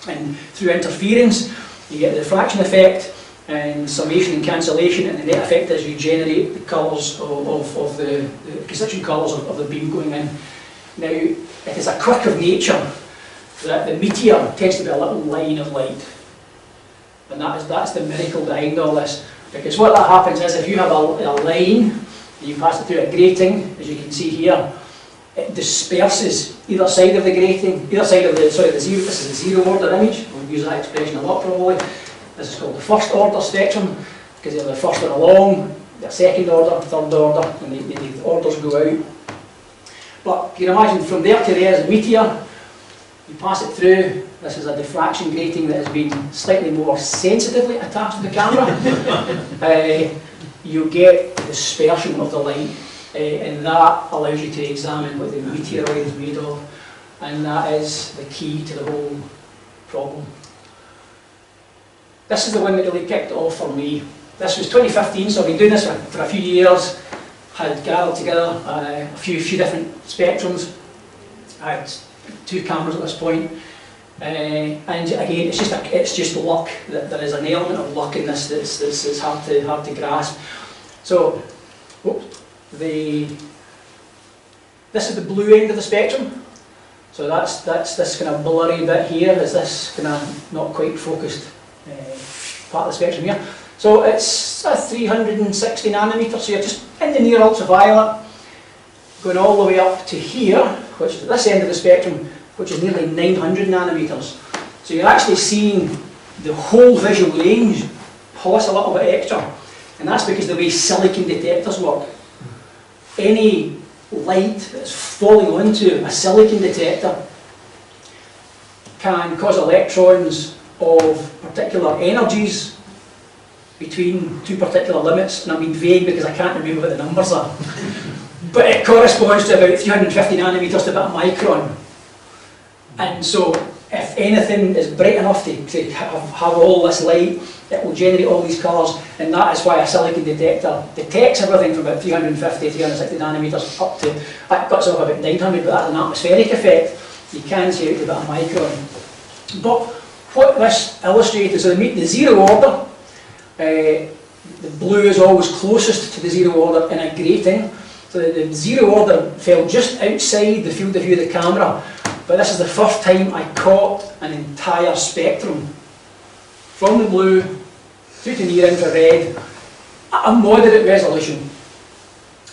and through interference you get the diffraction effect and summation and cancellation, and the net effect is you generate the colours of the constituent colours of the beam going in. Now, it is a quirk of nature that the meteor tends to be a little line of light, and that's the miracle behind all this, because what that happens is if you have a line and you pass it through a grating, as you can see here, it disperses either side of the grating, either side of the zero. This is the zero order image. We'll use that expression a lot probably. This is called the first order spectrum, because they're the first one along, the second order, third order, and the orders go out. But you can imagine from there to there is a meteor. You pass it through. This is a diffraction grating that has been slightly more sensitively attached to the camera. You get dispersion of the light, and that allows you to examine what the meteoroid is made of, and that is the key to the whole problem. This is the one that really kicked it off for me. This was 2015, so I've been doing this for a few years. Had gathered together a few different spectrums. I had 2 cameras at this point. And again, it's just luck. There is an element of luck in this that's hard to grasp. So, this is the blue end of the spectrum. So that's this kind of blurry bit here. Is this kind of not quite focused part of the spectrum here? So it's a 360 nanometers. So you're just in the near ultraviolet, going all the way up to here, which is at this end of the spectrum, which is nearly 900 nanometers. So you're actually seeing the whole visual range plus a little bit extra. And that's because the way silicon detectors work. Any light that's falling onto a silicon detector can cause electrons of particular energies between 2 particular limits. And I'm being vague because I can't remember what the numbers are. But it corresponds to about 350 nanometers to about a micron. And so if anything is bright enough to have all this light, it will generate all these colours, and that is why a silicon detector detects everything from about 350, 360 nanometers up to, that cuts off about 900, but that's an atmospheric effect. You can see out to about a micron. But what this illustrates, so the 0 order, the blue is always closest to the 0 order in a grating. So the 0 order fell just outside the field of view of the camera, but this is the first time I caught an entire spectrum from the blue through to near infrared at a moderate resolution.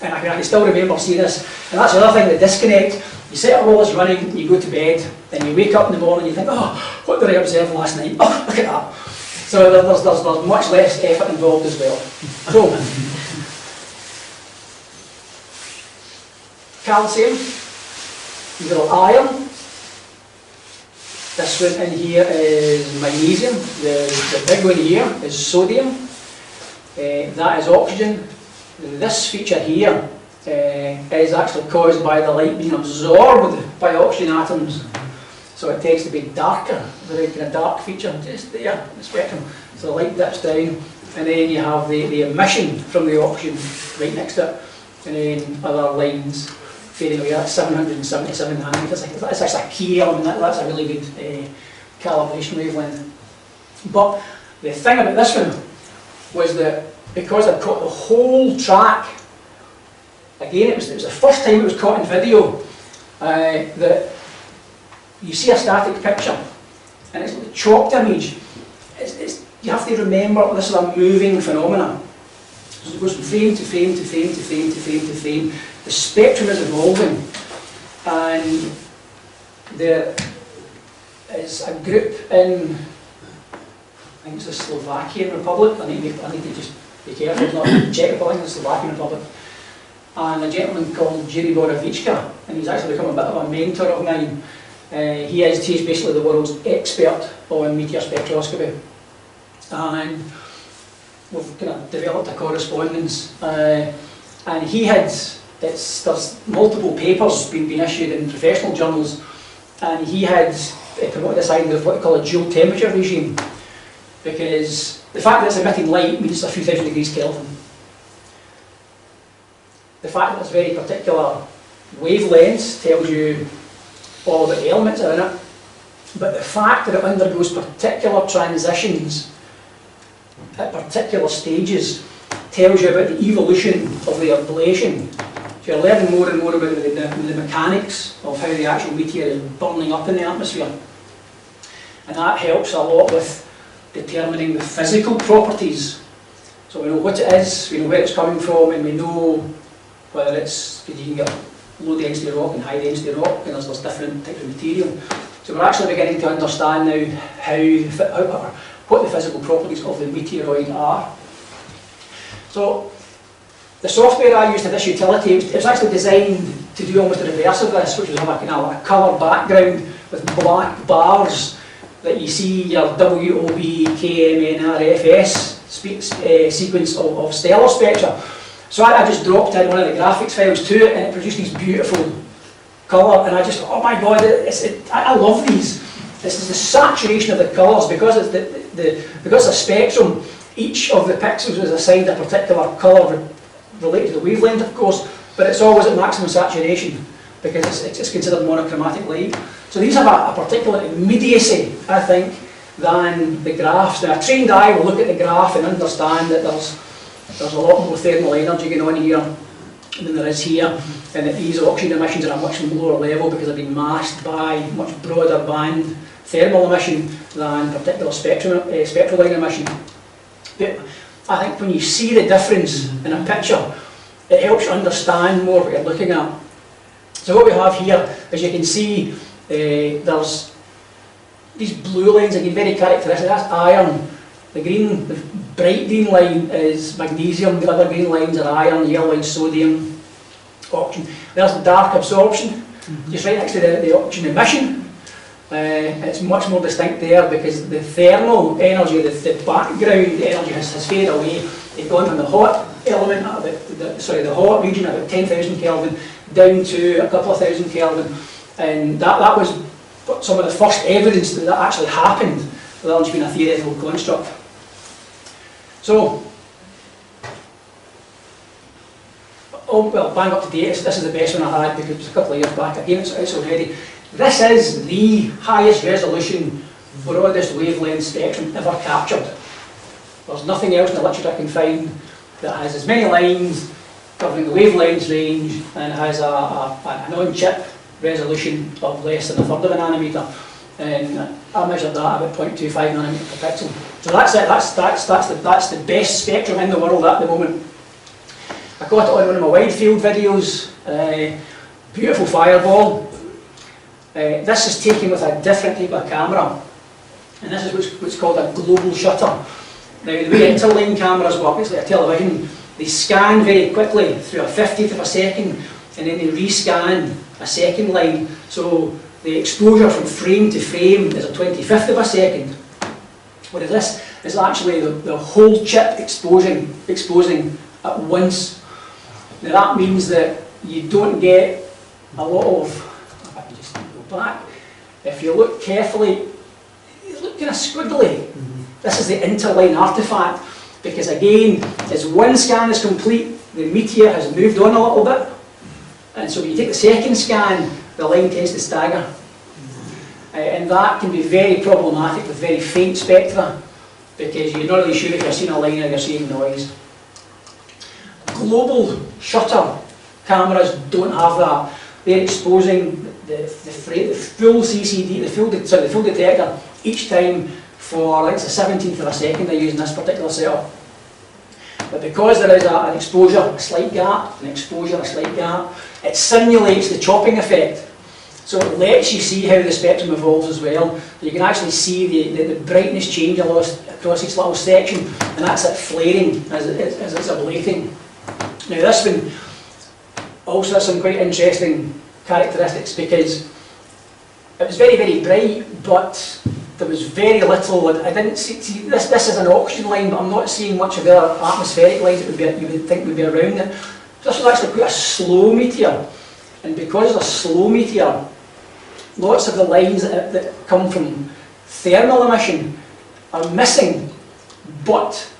And I can still remember seeing this. And that's the other thing, the disconnect. You set up all this running, you go to bed, then you wake up in the morning and you think, oh, what did I observe last night? Oh, look at that. So there's much less effort involved as well. So, calcium, you've got iron. This one in here is magnesium. The big one here is sodium. That is oxygen. This feature here is actually caused by the light being absorbed by oxygen atoms. So it tends to be darker, very kind of dark feature just there in the spectrum. So the light dips down, and then you have the emission from the oxygen right next to it, and then other lines fading away. That's 777 nanometers. That's actually a key element. That's a really good calibration wavelength. But the thing about this one was that because I'd caught the whole track, again it was the first time it was caught in video, that you see a static picture and it's like a chalked image. You have to remember this is a moving phenomenon. So it goes from frame to frame to frame to frame to frame to frame. The spectrum is evolving, and there is a group in, I think it's the Slovakian Republic. I need to just be careful, it's not the Czech Republic, it's the Slovakian Republic. And a gentleman called Jiří Borovička, and he's actually become a bit of a mentor of mine. He's basically the world's expert on meteor spectroscopy. And we've kind of developed a correspondence. And he had, there's multiple papers being issued in professional journals, and he had promoted this idea of what they call a dual temperature regime, because the fact that it's emitting light means it's a few thousand degrees Kelvin. The fact that it's very particular wavelengths tells you all about the elements that are in it, but the fact that it undergoes particular transitions at particular stages tells you about the evolution of the ablation. So you're learning more and more about the mechanics of how the actual meteor is burning up in the atmosphere. And that helps a lot with determining the physical properties. So we know what it is, we know where it's coming from, and we know whether it's, because you can get low density rock and high density rock, and there's different types of material. So we're actually beginning to understand now what the physical properties of the meteoroid are. So the software I used in this utility, it was actually designed to do almost the reverse of this, which was have a kind of a colour background with black bars that you see your WOB, KMNRFS sequence of stellar spectra. So I just dropped in one of the graphics files to it, and it produced these beautiful colour, and I just thought, oh my god, I love these. This is the saturation of the colours, because it's because the spectrum, each of the pixels is assigned a particular colour related to the wavelength, of course, but it's always at maximum saturation because it's considered monochromatic light. So these have a particular immediacy, I think, than the graphs. Now, a trained eye will look at the graph and understand that there's a lot more thermal energy going on here than there is here, and that these oxygen emissions are at a much lower level because they've been masked by much broader band thermal emission than particular spectral line emission. But I think when you see the difference in a picture, it helps you understand more what you're looking at. So what we have here, as you can see, there's these blue lines, again very characteristic. That's iron. The bright green line is magnesium, the other green lines are iron, the yellow line sodium, oxygen. There's the dark absorption, just right next to the oxygen emission. It's much more distinct there because the thermal energy, the background energy has faded away. It's gone from the hot element, the hot region at about 10,000 Kelvin down to a couple of thousand Kelvin, and that was some of the first evidence that actually happened, rather than just being a theoretical construct. So, well, bang up to date, this is the best one I had because it was a couple of years back. Again, it's already. This is the highest resolution broadest wavelength spectrum ever captured. There's nothing else in the literature I can find that has as many lines covering the wavelength range and has an on-chip resolution of less than a third of an nanometer. And I measured that about 0.25 nanometer per pixel. So that's it. That's the best spectrum in the world at the moment. I got it on one of my wide field videos. Beautiful fireball. This is taken with a different type of camera, and this is what's called a global shutter. Now, the way interline cameras work, it's like a television. They scan very quickly through a 50th of a second, and then they rescan a second line. So the exposure from frame to frame is a 25th of a second. Whereas this is actually the whole chip exposing at once. Now that means that you don't get a lot of, if I can just go back, if you look carefully, you look kind of squiggly. This is the interline artifact, because again, as one scan is complete, the meteor has moved on a little bit, and so when you take the second scan, the line tends to stagger. And that can be very problematic with very faint spectra, because you're not really sure if you're seeing a line or you're seeing noise. Global shutter cameras don't have that. They're exposing the full CCD, the full detector each time for, like, it's a 17th of a second they use in this particular setup. But because there is an exposure, a slight gap, an exposure, a slight gap, it simulates the chopping effect. So it lets you see how the spectrum evolves as well. You can actually see the brightness change across each little section, and that's it flaring as it's ablating. Now this one also has some quite interesting characteristics, because it was very, very bright, but there was very little. I didn't see this. This is an oxygen line, but I'm not seeing much of the other atmospheric lines that you would think would be around it. This was actually quite a slow meteor, and because it's a slow meteor, lots of the lines that come from thermal emission are missing, but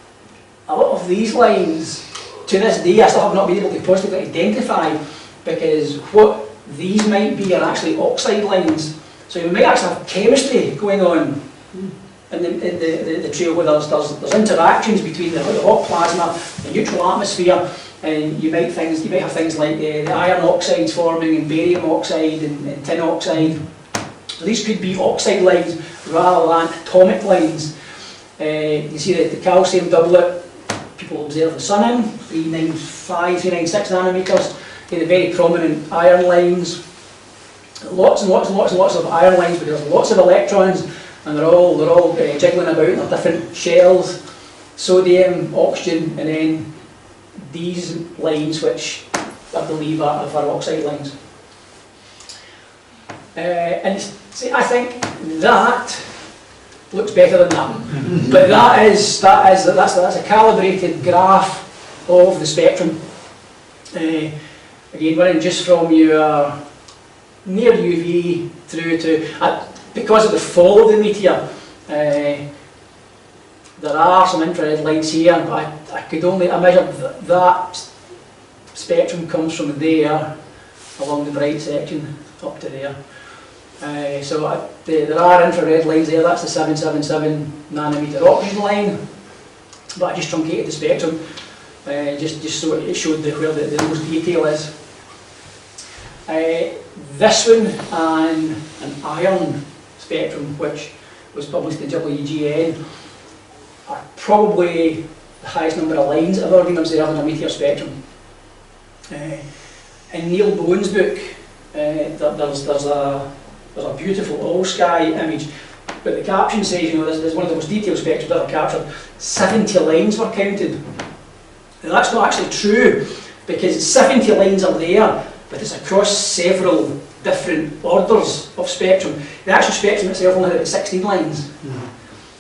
a lot of these lines, to this day, I still have not been able to positively identify, because what these might be are actually oxide lines. So you might actually have chemistry going on in the trail, where there's interactions between the hot plasma, the neutral atmosphere, and you might have things like the iron oxides forming, and barium oxide, and tin oxide. So these could be oxide lines rather than atomic lines. You can see the calcium doublet, people observe the sun in, 395, 396 nanometers. The very prominent iron lines. Lots and lots and lots and lots of iron lines, because there's lots of electrons, and they're all jiggling about in their different shells. Sodium, oxygen, and then these lines, which I believe, are for oxide lines. And see, I think that looks better than that. But that's a calibrated graph of the spectrum. Again, running just from your near UV through to, because of the fall of the meteor, there are some infrared lines here, but I measured that spectrum comes from there along the bright section up to there. So there are infrared lines there. That's the 777 nanometer oxygen line, but I just truncated the spectrum just so it showed where the most detail is. This one and an iron spectrum, which was published in WGN, are probably the highest number of lines I've ever been observed in a meteor spectrum. In Neil Bowen's book, there's a beautiful all-sky image, but the caption says, you know, this is one of the most detailed spectrums ever captured. 70 lines were counted. Now that's not actually true, because 70 lines are there, but it's across several different orders of spectrum. The actual spectrum itself only had about 16 lines.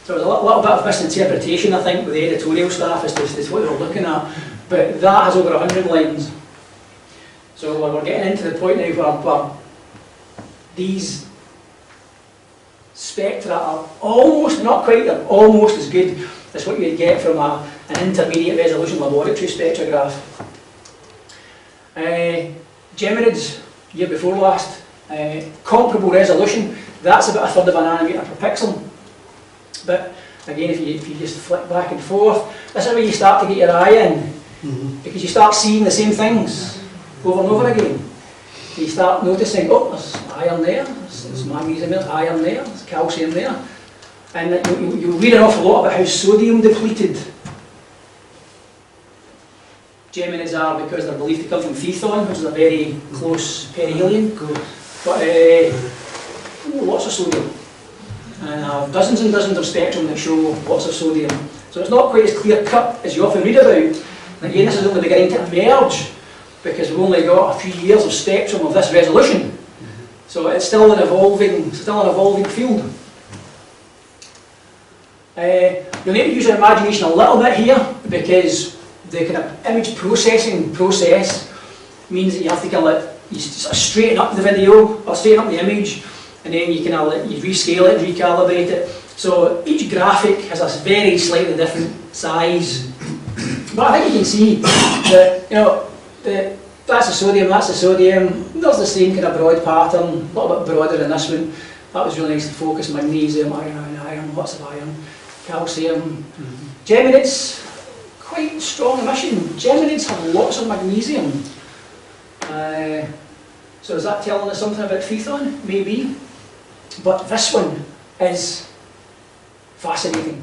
So there's a little bit of misinterpretation, I think, with the editorial staff as to what they were looking at, but that has over 100 lines. So we're getting into the point now where these spectra are almost, not quite, they're almost as good as what you'd get from an intermediate resolution laboratory spectrograph. Geminids, year before last, comparable resolution, that's about 1/3 of a nanometer per pixel. But again, if you just flick back and forth, this is where you start to get your eye in, because you start seeing the same things over and over again. You start noticing, oh, there's iron there, there's magnesium there, there's iron there, there's calcium there. And you read an awful lot about how sodium depleted Geminids are, because they're believed to come from Phaethon, which is a very close perihelion. But lots of sodium. And dozens and dozens of spectrum that show lots of sodium. So it's not quite as clear cut as you often read about. And again, this is only beginning to emerge, because we've only got a few years of spectrum of this resolution. So it's still an evolving field. You'll need to use your imagination a little bit here, because the kind of image processing process means that you have to kind of you sort of straighten up the video, or straighten up the image, and then you you rescale it, recalibrate it. So each graphic has a very slightly different size. But I think you can see that, you know, that's the sodium, that's the sodium. There's the same kind of broad pattern, a little bit broader than this one. That was really nice to focus: magnesium, iron, lots of iron, calcium. Geminids, quite strong emission. Geminids have lots of magnesium. So is that telling us something about Phaethon? Maybe. But this one is fascinating.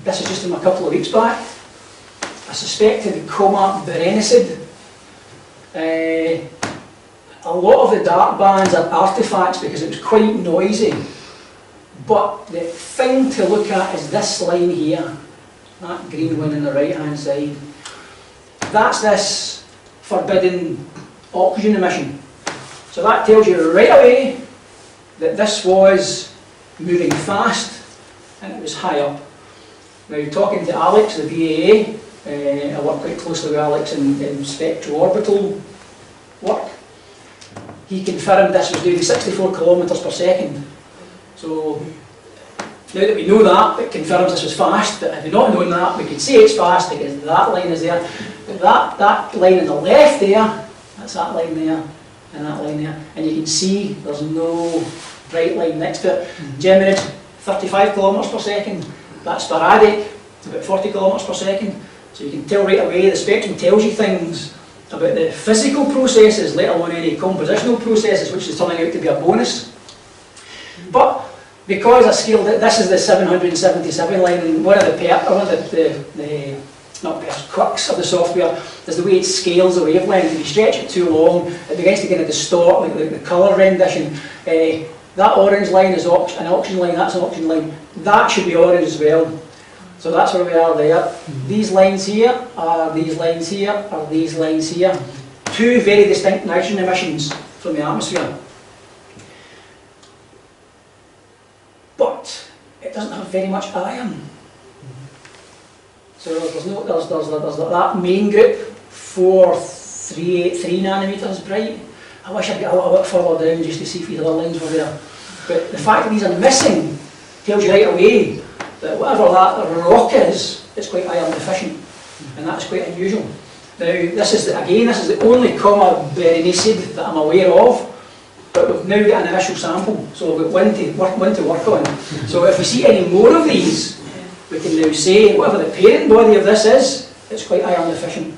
This is just from a couple of weeks back. A suspected Coma Berenicid. A lot of the dark bands are artifacts because it was quite noisy. But the thing to look at is this line here. That green one on the right hand side. That's this forbidden oxygen emission. So that tells you right away that this was moving fast and it was high up. Now, talking to Alex, the BAA, I work quite closely with Alex in spectroorbital work. He confirmed this was doing 64 kilometres per second. So now that we know that, it confirms this was fast. But had we not known that, we could say it's fast because that line is there. But that line on the left there, that's that line there, and that line there. And you can see there's no bright line next to it. Gemini, 35 kilometres per second. That's sporadic, about 40 kilometres per second. So you can tell right away, the spectrum tells you things about the physical processes, let alone any compositional processes, which is turning out to be a bonus. But because I scaled it, this is the 777 line, and one of the quirks of the software is the way it scales the wavelength. If you stretch it too long, it begins to kind of distort the colour rendition. That orange line is an oxygen line, that's an oxygen line. That should be orange as well. So that's where we are there. These lines here are these lines here, are these lines here. two very distinct nitrogen emissions from the atmosphere. But it doesn't have very much iron. So there's that main group, 4,383 nanometers bright. I wish I'd get a little bit further down just to see if the other lines were there. But the fact that these are missing tells you right away that whatever that rock is, it's quite iron deficient, and that's quite unusual. Now, this is the only comma berenicid that I'm aware of, but we've now got an initial sample, so we've got one to work on. So if we see any more of these, we can now say whatever the parent body of this is, it's quite iron deficient.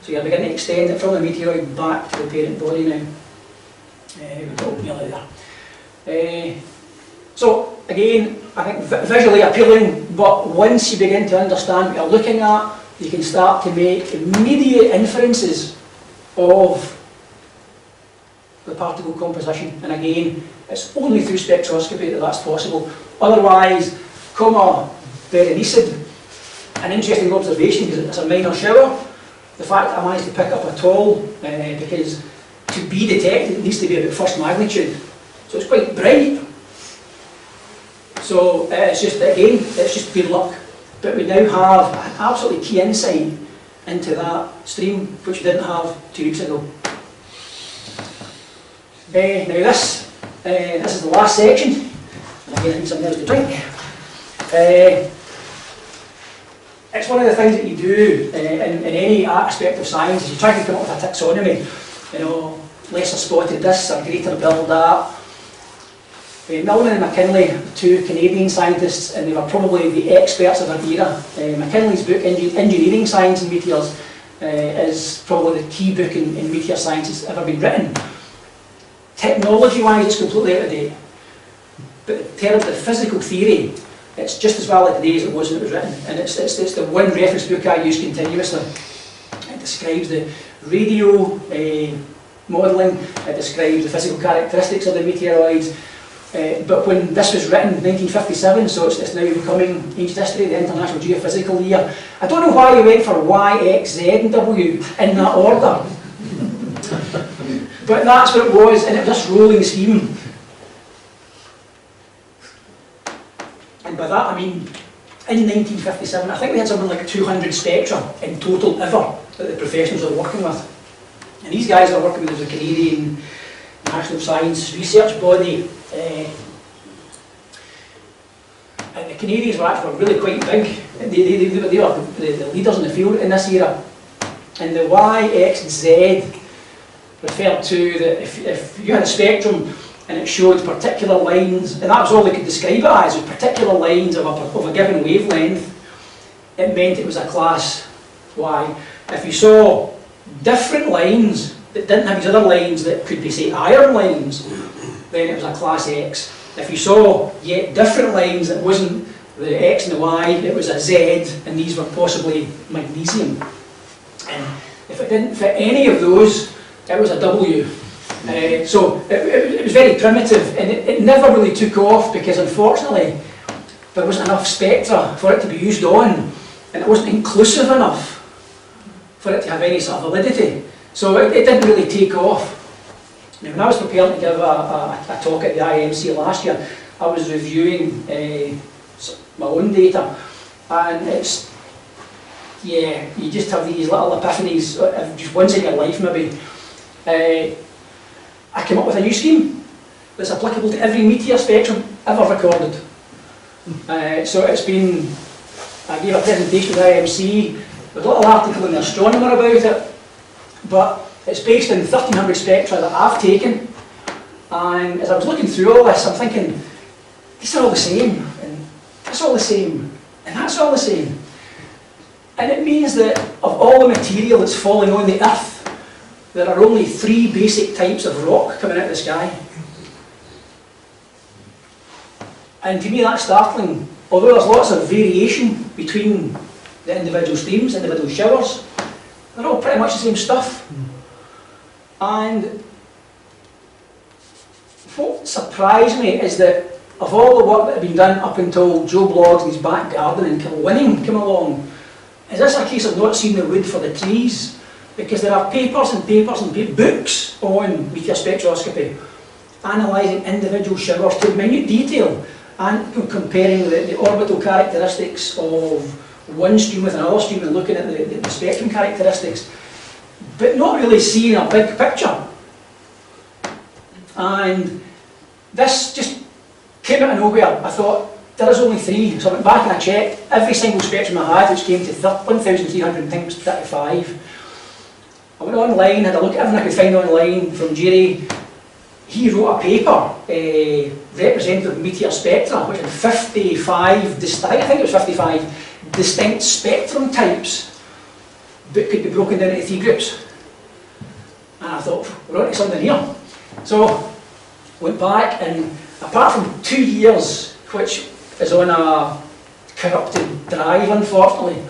So you're beginning to extend it from the meteoroid back to the parent body now. We've got nearly there. So again, I think visually appealing, but once you begin to understand what you're looking at, you can start to make immediate inferences of the particle composition. And again, it's only through spectroscopy that that's possible. Otherwise, comma berenicid, an interesting observation because it's a minor shower. The fact that I managed to pick up at all, because to be detected it needs to be about first magnitude. So it's quite bright. So it's just, again, it's just good luck. But we now have an absolutely key insight into that stream, which we didn't have 2 weeks ago. Now this is the last section. And again, I need something else to drink. It's one of the things that you do in any aspect of science is you try to come up with a taxonomy. You know, lesser spotted this or greater build that. Milman and McKinley, two Canadian scientists, and they were probably the experts of their era. McKinley's book, Engineering Science and Meteors, is probably the key book in meteor science that's ever been written. Technology-wise, it's completely out of date. But in terms of physical theory, it's just as valid today as it was when it was written. And it's the one reference book I use continuously. It describes the radio modelling, it describes the physical characteristics of the meteoroids. But when this was written in 1957, so it's now becoming ancient history, the International Geophysical Year. I don't know why you went for Y, X, Z and W in that order. But that's what it was, and it was this rolling scheme. And by that I mean, in 1957, I think we had something like 200 spectra in total ever that the professionals were working with. And these guys are working with the Canadian National Science Research Body. And the Canadians were actually really quite big. They were the leaders in the field in this era. And the Y, X, and Z referred to that if you had a spectrum and it showed particular lines, and that was all they could describe it as, was particular lines of a given wavelength, it meant it was a class Y. If you saw different lines that didn't have these other lines that could be, say, iron lines, then it was a class X. If you saw yet different lines that wasn't the X and the Y, it was a Z, and these were possibly magnesium. And if it didn't fit any of those, it was a W. So it was very primitive, and it never really took off because, unfortunately, there wasn't enough spectra for it to be used on, and it wasn't inclusive enough for it to have any sort of validity. So it didn't really take off. Now, when I was preparing to give a talk at the IMC last year, I was reviewing my own data, and it's, yeah, you just have these little epiphanies, just once in your life maybe. I came up with a new scheme that's applicable to every meteor spectrum ever recorded. So it's been, I gave a presentation at the IMC, there's a little article in the Astronomer about it, but it's based on 1,300 spectra that I've taken, and as I was looking through all this, I'm thinking, these are all the same, and that's all the same, and that's all the same. And it means that of all the material that's falling on the Earth, there are only 3 basic types of rock coming out of the sky. And to me that's startling. Although there's lots of variation between the individual streams, individual showers, they're all pretty much the same stuff. And what surprised me is that of all the work that had been done up until Joe Bloggs in his back garden in Kilwinning came along, is this a case of not seeing the wood for the trees? because there are papers and papers and books on meteor spectroscopy, analysing individual showers to minute detail and comparing the orbital characteristics of one stream with another stream and looking at the spectrum characteristics, but not really seeing a big picture. And this just came out of nowhere. I thought, there is only 3. So I went back and I checked every single spectrum I had, which came to 1,300 times 35. I went online, had a look at everything I could find online from Jerry. He wrote a paper, representative meteor spectra, which had 55 distinct spectrum types that could be broken down into 3 groups. And I thought, we're onto something here. So, went back, and apart from 2 years, which is on a corrupted drive, unfortunately,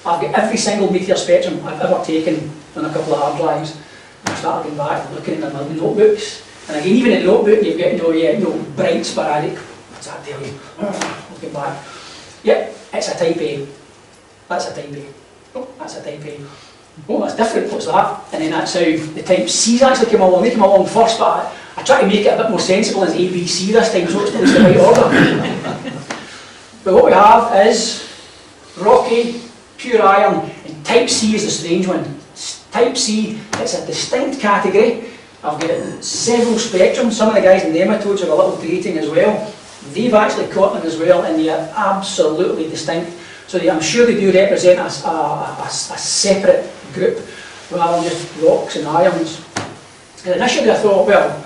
I've got every single meteor spectrum I've ever taken on a couple of hard drives. And I started going back and looking at my notebooks. And again, even in the notebook, you've got bright, sporadic. What's that tell you? Looking back. Yep, it's a type A. That's a type A. Oh, that's a type A. Oh, that's different. What's that? And then that's how the type C's actually came along. They came along first, but I tried to make it a bit more sensible as A, B, C this time, so it's the right order. But what we have is rocky, pure iron, and type C is the strange one. Type C, it's a distinct category. I've got several spectrums. Some of the guys in nematodes are a little grating as well. They've actually caught them as well, and they are absolutely distinct. So I'm sure they do represent a separate group rather than just rocks and irons. And initially I thought, well,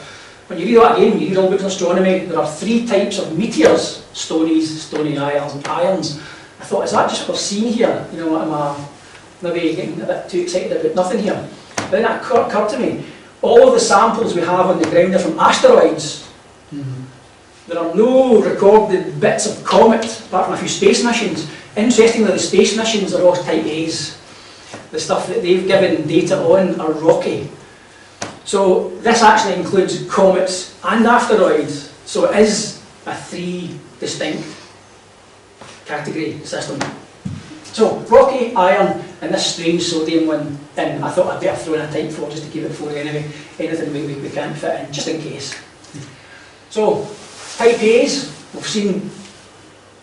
when you read that again, when you read all books on astronomy, there are 3 types of meteors: stonies, stony irons, and irons. I thought, is that just what we're seeing here? You know, am I maybe getting a bit too excited about nothing here? But then it occurred to me, all of the samples we have on the ground are from asteroids. There are no recorded bits of comet, apart from a few space missions. Interestingly, the space missions are all type A's. The stuff that they've given data on are rocky. So this actually includes comets and asteroids. So it is a 3 distinct category system. So rocky, iron, and this strange sodium one. And I thought I'd better throw in a type 4 just to keep it 4 anyway. Anything we can't fit in, just in case. So type A's, we've seen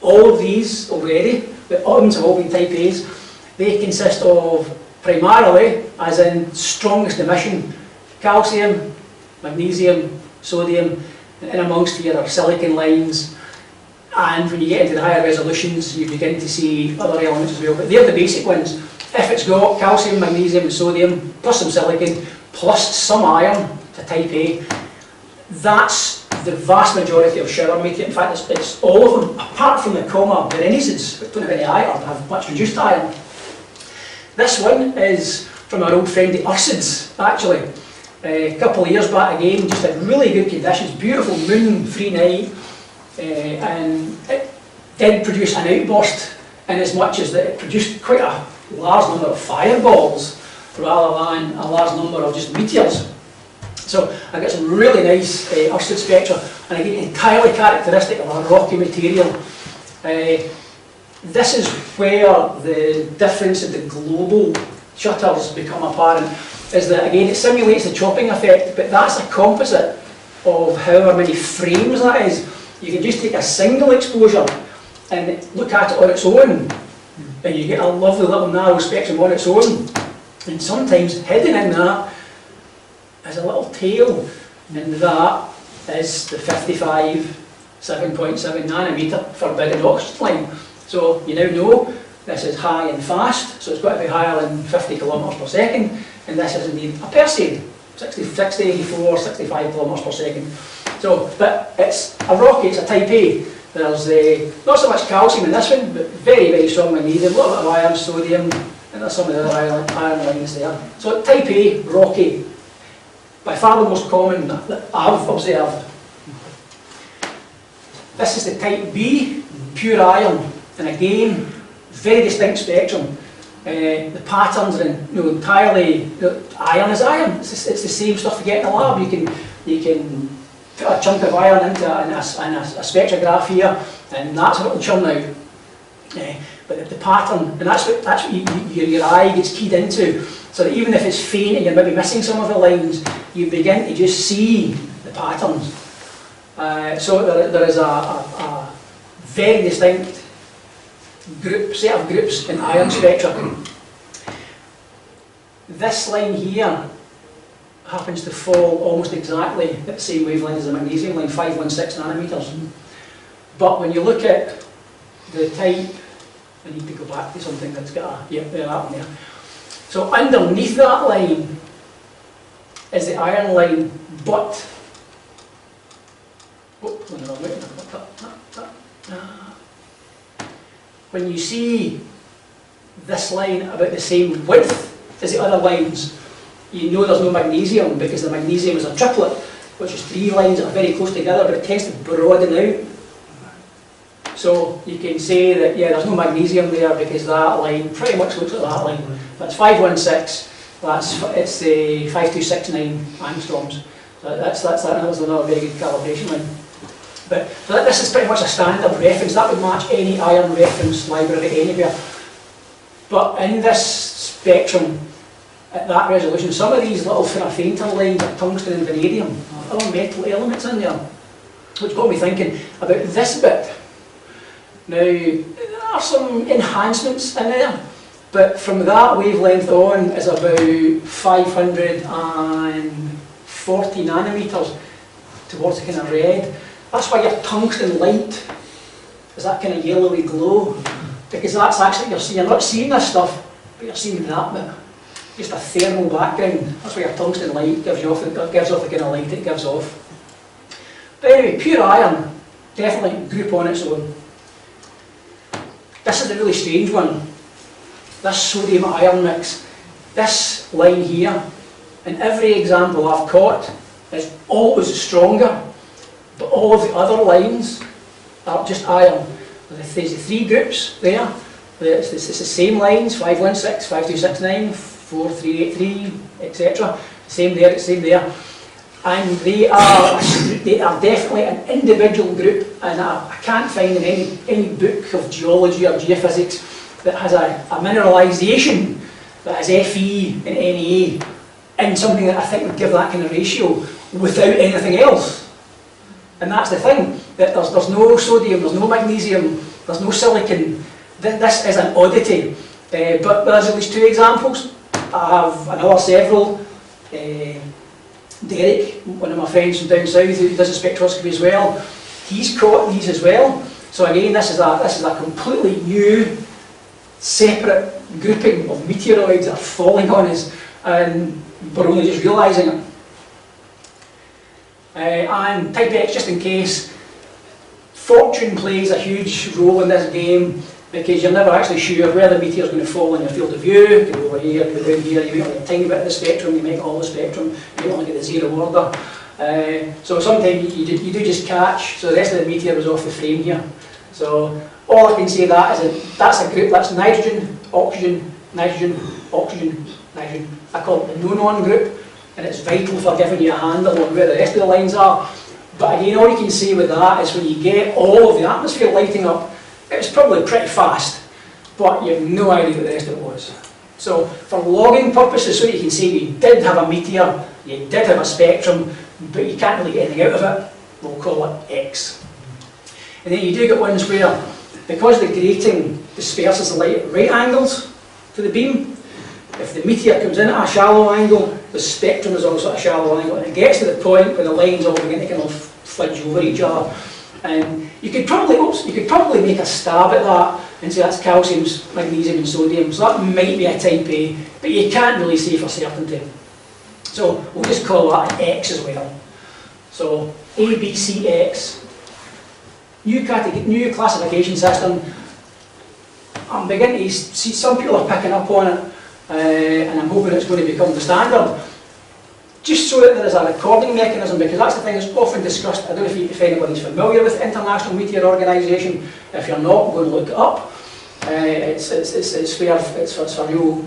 all of these already. The atoms have all been type A's. They consist of primarily, as in strongest emission, calcium, magnesium, sodium, and in amongst here are silicon lines. And when you get into the higher resolutions, you begin to see other elements as well. But they're the basic ones. If it's got calcium, magnesium, and sodium, plus some silicon, plus some iron to type A, that's the vast majority of shower meteor. In fact, it's all of them, apart from the Coma Berenices, which don't have any iron, have much reduced iron. This one is from our old friend the Ursids, actually. A couple of years back again, just in really good conditions, beautiful moon-free night, and it did produce an outburst in as much as that it produced quite a large number of fireballs rather than a large number of just meteors. So I got some really nice Ursid spectra, and again entirely characteristic of a rocky material. This is where the difference in the global shutters become apparent, is that again it simulates the chopping effect, but that's a composite of however many frames that is. You can just take a single exposure and look at it on its own, and you get a lovely little narrow spectrum on its own. And sometimes hidden in that is a little tail, and that is the 55 7.7 nanometer forbidden oxygen line. So you now know this is high and fast, so it's got to be higher than 50 kilometers per second, and this is indeed a Perseid, 60, 64, 65 kilometers per second. So, but it's a rocky, it's a type A. There's not so much calcium in this one, but very, very strong magnesium, a little bit of iron, sodium, and there's some of the other iron lines there. So type A, rocky, by far the most common that I've observed. This is the type B, pure iron, and again, very distinct spectrum. The patterns are entirely, iron is iron. It's the same stuff you get in the lab. You can put a chunk of iron into a spectrograph here, and that's what will churn out. But the pattern, and that's what your eye gets keyed into. so that even if it's faint and you're maybe missing some of the lines, you begin to just see the patterns. So there is a very distinct set of groups in iron spectra. This line here happens to fall almost exactly at the same wavelength as the magnesium line, 516 nanometers. But when you look at the type, I need to go back to something that's got a, yeah, there, that one there. So underneath that line is the iron line, but when you see this line about the same width as the other lines, you know there's no magnesium, because the magnesium is a triplet, which is 3 lines that are very close together, but it tends to broaden out. So you can say that, yeah, there's no magnesium there because that line pretty much looks like that line. That's 516, it's 5269 angstroms. So that was another very good calibration line. But so this is pretty much a standard reference. That would match any iron reference library anywhere. But in this spectrum, at that resolution, some of these little kind of fainter lines are tungsten and vanadium, other metal elements in there, which got me thinking about this bit. Now, there are some enhancements in there, but from that wavelength on is about 540 nanometers towards the kind of red. That's why your tungsten light is that kind of yellowy glow, because that's actually, you're not seeing this stuff, but you're seeing that bit. Just a thermal background. That's why your tungsten light gives off the kind of light it gives off. But anyway, pure iron, definitely group on its own. This is the really strange one. This sodium iron mix. This line here, in every example I've caught, is always stronger, but all of the other lines are just iron. There's the 3 groups there. It's the same lines, 516, 5269, 4383, etc. Same there, it's same there. And they are definitely an individual group, and I can't find in any book of geology or geophysics that has a mineralisation that has Fe and Na in something that I think would give that kind of ratio without anything else. And that's the thing, that there's no sodium, there's no magnesium, there's no silicon. This is an oddity. But there's at least 2 examples. I have another several. Derek, one of my friends from down south who does a spectroscopy as well, he's caught these as well. So again, this is a completely new, separate grouping of meteoroids that are falling on us, and we're only just realising it. And type X, just in case, fortune plays a huge role in this game, because you're never actually sure where the meteor is going to fall in your field of view. It could go over here, it could go down here, you might only get a tiny bit of the spectrum, you might get all the spectrum, you might only get the 0 order. So sometimes you do just catch, so the rest of the meteor was off the frame here. So all I can say that is that's a group, that's nitrogen, oxygen, nitrogen, oxygen, nitrogen. I call it the no-non group, and it's vital for giving you a handle on where the rest of the lines are. But again, all you can say with that is when you get all of the atmosphere lighting up, it's probably pretty fast, but you have no idea what the rest of it was. So for logging purposes, so you can say you did have a meteor, you did have a spectrum, but you can't really get anything out of it, we'll call it X. And then you do get ones where, because the grating disperses the light at right angles to the beam, if the meteor comes in at a shallow angle, the spectrum is also at a shallow angle, and it gets to the point where the lines all begin to kind of fudge over each other. And you could probably make a stab at that and say that's calcium, magnesium and sodium, so that might be a type A, but you can't really say for certainty. So we'll just call that an X as well. So A, B, C, X. New classification system. I'm beginning to see some people are picking up on it, and I'm hoping it's going to become the standard. Just so that there is a recording mechanism, because that's the thing that's often discussed. I don't know if anybody's familiar with the International Meteor Organisation. If you're not, go and look it up. It's for real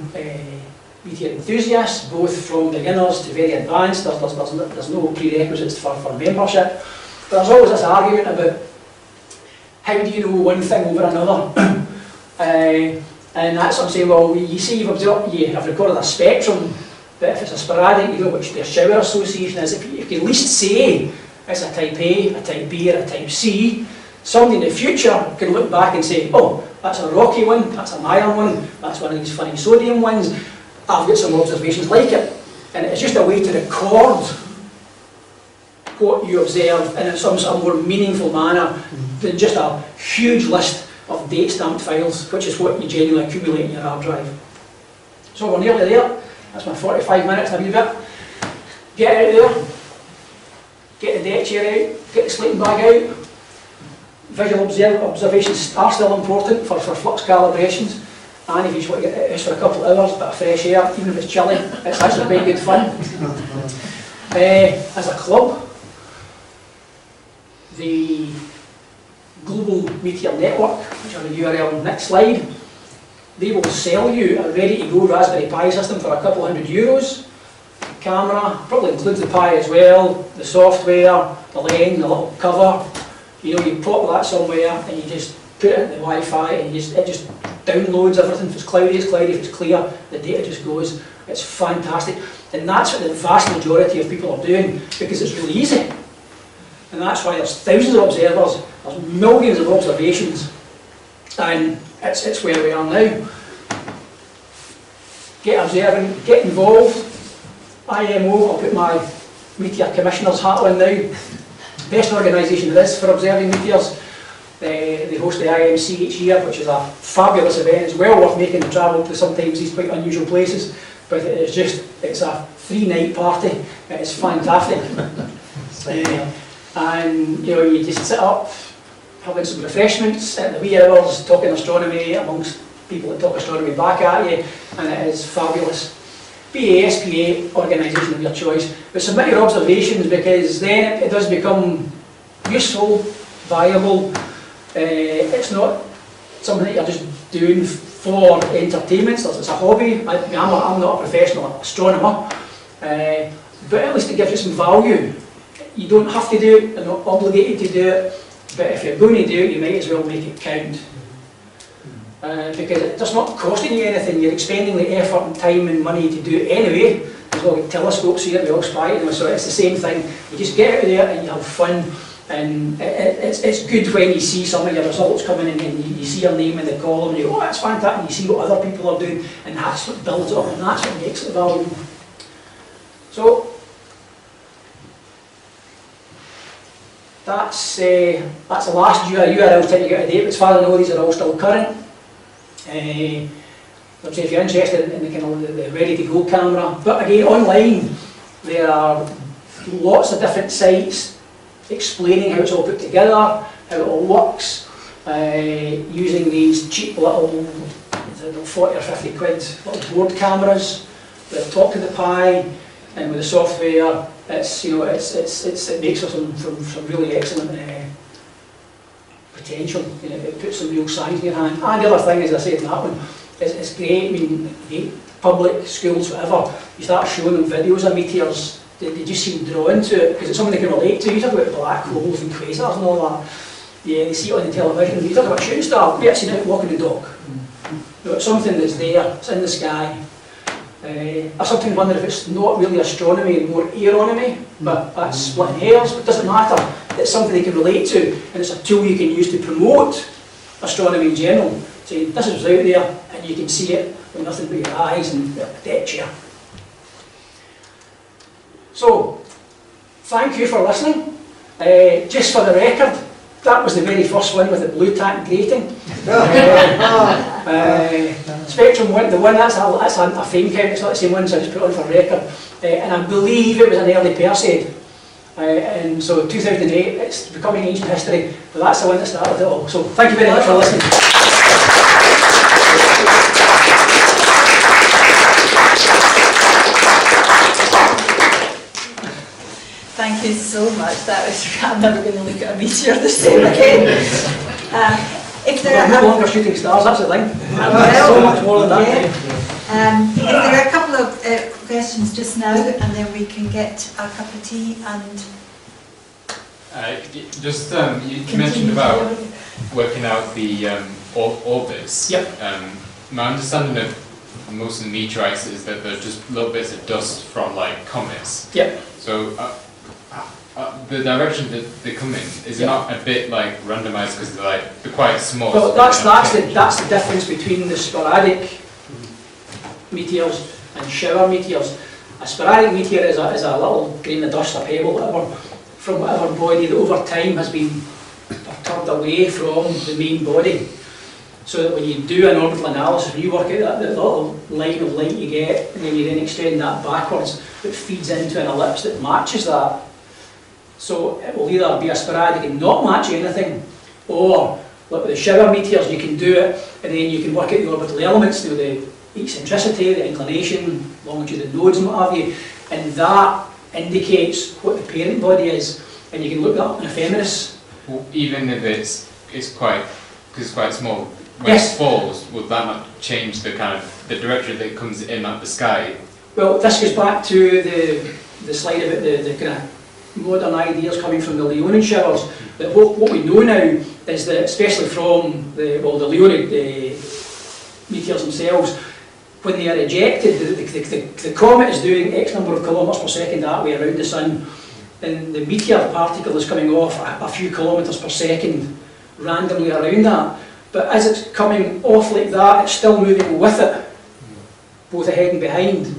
meteor enthusiasts, both from beginners to very advanced. There's no prerequisites for membership. But there's always this argument about how do you know one thing over another. And that's what I'm saying, well, you see, you've recorded a spectrum, but if it's a sporadic, you know which the shower association is. If you can at least say it's a type A, a type B, or a type C, somebody in the future can look back and say, oh, that's a rocky one, that's a iron one, that's one of these funny sodium ones, I've got some observations like it. And it's just a way to record what you observe in some more meaningful manner than just a huge list of date-stamped files, which is what you generally accumulate in your hard drive. So we're nearly there. That's my 45 minutes and a wee bit. Get out there, get the deck chair out, get the sleeping bag out. Visual observations are still important for flux calibrations, and if you just want to get out of the house for a couple of hours, a bit of fresh air, even if it's chilly, it's actually quite good fun. As a club, the Global Meteor Network, which are the URL next slide, they will sell you a ready-to-go Raspberry Pi system for a couple €100. Camera, probably includes the Pi as well, the software, the lens, the little cover. You know, you pop that somewhere and you just put it in the Wi-Fi and it just downloads everything. If it's cloudy, it's cloudy. If it's clear, the data just goes. It's fantastic. And that's what the vast majority of people are doing because it's really easy. And that's why there's thousands of observers, there's millions of observations, and it's where we are now. Get observing, get involved. IMO, I'll put my Meteor Commissioner's hat on now. Best organisation there is for observing meteors. They host the IMC each year, which is a fabulous event. It's well worth making the travel to sometimes these quite unusual places, but it's a 3-night party. It's fantastic. And you know, you just sit up, having some refreshments at the wee hours, talking astronomy amongst people that talk astronomy back at you, and it is fabulous. BA, SPA, organisation of your choice, but submit your observations because then it does become useful, viable. It's not something that you're just doing for entertainment, so it's a hobby. I'm not a professional astronomer, but at least it gives you some value. You don't have to do it, you're not obligated to do it, but if you're going to do it, you might as well make it count. Because it's not costing you anything, you're expending the effort and time and money to do it anyway. There's all telescopes here, we all spy them, so it's the same thing. You just get out there and you have fun, and it's good when you see some of your results coming in and you see your name in the column and you go, oh, that's fantastic, and you see what other people are doing, and that's what builds it up, and that's what makes it valuable. So, that's the last URL type you get today, but as far as I know, these are all still current. If you're interested in the kind of the ready-to-go camera, but again, online there are lots of different sites explaining how it's all put together, how it all works, using these cheap little 40 or 50 quid little board cameras that talk to the Pi, and with the software, it makes for some really excellent potential. You know, it puts some real science in your hand. And the other thing, as I said in that one, it's great. I mean, public schools, whatever, you start showing them videos of meteors, they just seem drawn to it because it's something they can relate to. You talk about black holes and quasars and all that. Yeah, they see it on the television. You talk about shooting star, yeah, I've seen it walking the dog. You know, it's something that's there, it's in the sky. I sometimes wonder if it's not really astronomy and more aeronomy, but that's splitting hairs, but it doesn't matter. It's something they can relate to, and it's a tool you can use to promote astronomy in general. So this is out there, and you can see it with nothing but your eyes and a deck chair. So, thank you for listening. Just for the record, that was the very first one with the blue tack grating. Spectrum one, the one that's a frame count, it's not the same one, so I just put it on for record. And I believe it was an early Perseid. And so 2008, it's becoming ancient history, but that's the one that started it all. So thank you very much for listening. Thank you so much. That was, I'm never going to look at a meteor the same again. If there We're no longer shooting stars, that's the thing. So much more than that. If there are a couple of questions just now, and then we can get a cup of tea and you mentioned about working out the orbits. Yep. my understanding of most of the meteorites is that they're just little bits of dust from like comets. Yep. So the direction that they come in is it not a bit like randomized because they're quite small? Well, so that's the difference between the sporadic meteors and shower meteors. A sporadic meteor is a little grain of dust, a pebble, whatever, from whatever body that over time has been perturbed away from the main body. So that when you do an orbital analysis, when you work out that little line of light you get, and then you then extend that backwards, it feeds into an ellipse that matches that. So it will either be a sporadic and not match anything, or like with the shower meteors, you can do it, and then you can work out the orbital elements, you know, the eccentricity, the inclination, longitude of nodes and what have you, and that indicates what the parent body is, and you can look that up in ephemeris. Well, even if it's quite small, when Yes. it falls, will that not change the kind of the direction that it comes in at the sky? Well, this goes back to the slide about the kind of modern ideas coming from the Leonid showers. That what we know now is that, especially from the Leonid meteors themselves, when they are ejected, the comet is doing X number of kilometres per second that way around the sun, and the meteor particle is coming off a few kilometres per second randomly around that. But as it's coming off like that, it's still moving with it, both ahead and behind.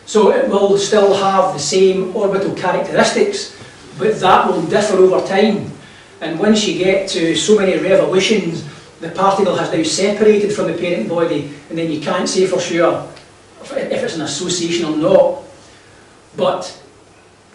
So it will still have the same orbital characteristics, but that will differ over time. And once you get to so many revolutions, the particle has now separated from the parent body, and then you can't say for sure if it's an association or not. But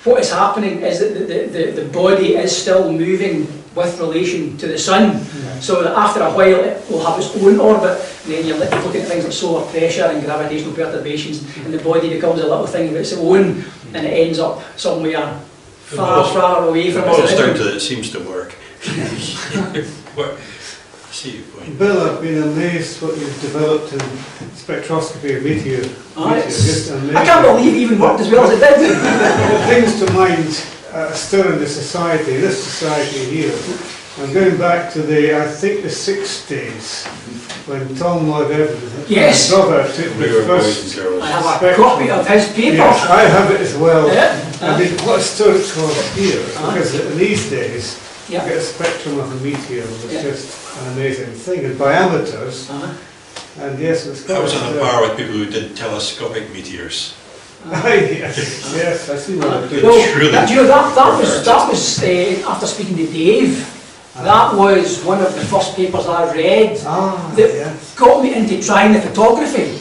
what is happening is that the body is still moving with relation to the sun. So that after a while it will have its own orbit, and then you're looking at things like solar pressure and gravitational perturbations, and the body becomes a little thing of its own, and it ends up somewhere far away from It boils us. down to it seems to work. I see your point. Bill, I've been amazed what you've developed in spectroscopy of meteor. Just amazing. I can't believe it even worked as well as it did. It brings to mind still in this society here. I'm going back to I think the 60s, when Tom Lloyd Evans, Yes. my brother, took We the were boys and first. girls. I have a copy of his paper. Yes, I have it as well. Yeah. I mean, what a story it caused here, because in these days, Yeah. to get a spectrum of a meteor was Yeah. just an amazing thing, and diameters, and yes, it was quite. I was on a par with people who did telescopic meteors. Yes, I see what I'm doing. Well, Truly. do you know that was after speaking to Dave. That was one of the first papers I read that Yes. got me into trying the photography.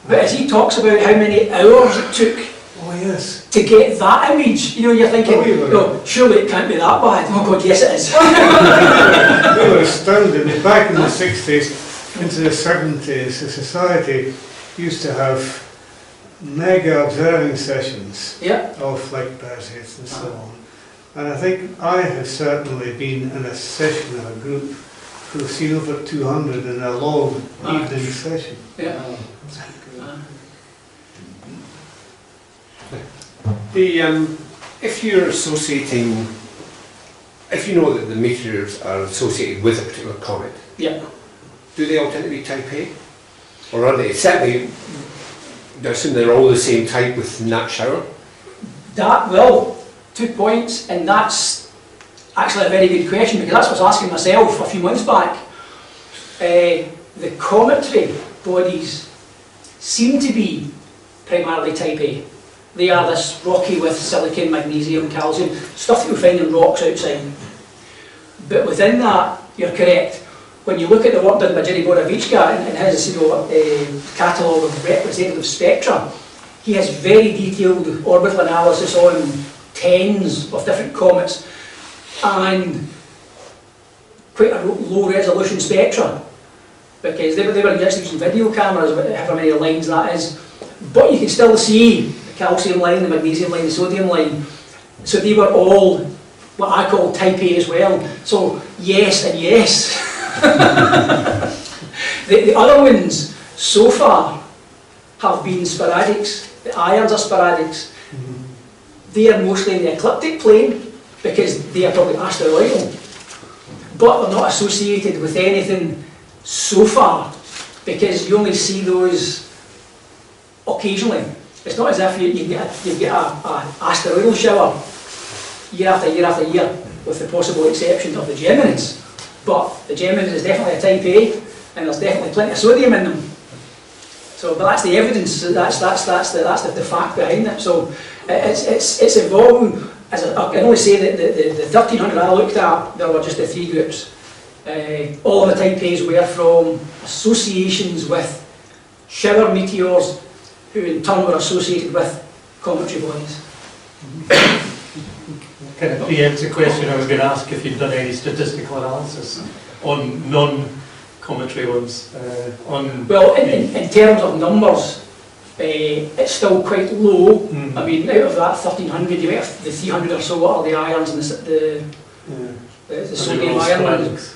But as he talks about how many hours it took Oh, yes. to get that image, you know, you're thinking, Oh, you were. no, surely it can't be that bad. Oh God, yes it is. We were astounded. Back in the 60s, into the 70s, the society used to have mega observing sessions Yeah. of like birthdays and so on. And I think I have certainly been in a session of a group who've seen over 200 in a long evening session. Yeah. If you're associating, if you know that the meteors are associated with a particular comet, Yeah. do they all tend to be type A? Or are they? Certainly, I assume they're all the same type with that shower? Well, 2 points, and that's actually a very good question, because that's what I was asking myself a few months back. The cometary bodies seem to be primarily type A. They are this rocky with silicon, magnesium, calcium, stuff that you'll find in rocks outside. But within that, you're correct. When you look at the work done by Jerry Borovichka in his catalogue of representative spectra, he has very detailed orbital analysis on tens of different comets and quite a low resolution spectra, because they were just using video cameras, however many lines that is. But you can still see the calcium line, the magnesium line, the sodium line. So they were all what I call type A as well. So yes and yes. the other ones so far have been sporadics. The irons are sporadics. They are mostly in the ecliptic plane because they are probably asteroidal, but they're not associated with anything so far because you only see those occasionally. It's not as if you get a asteroidal shower year after year after year, with the possible exception of the Geminids. But the Geminids is definitely a type A, and there's definitely plenty of sodium in them. So, but that's the evidence. That's the fact behind it. So it's evolving. As I can only say that the 1300 I looked at, there were just the three groups. All of the type A's were from associations with shower meteors, who in turn were associated with cometary bodies. Kind of preempts a question I was going to ask, if you've done any statistical analysis on non-cometary ones. Well, in terms of numbers, it's still quite low. I mean, out of that 1300, you might have the 300 or so are the irons and the sodium iron ones.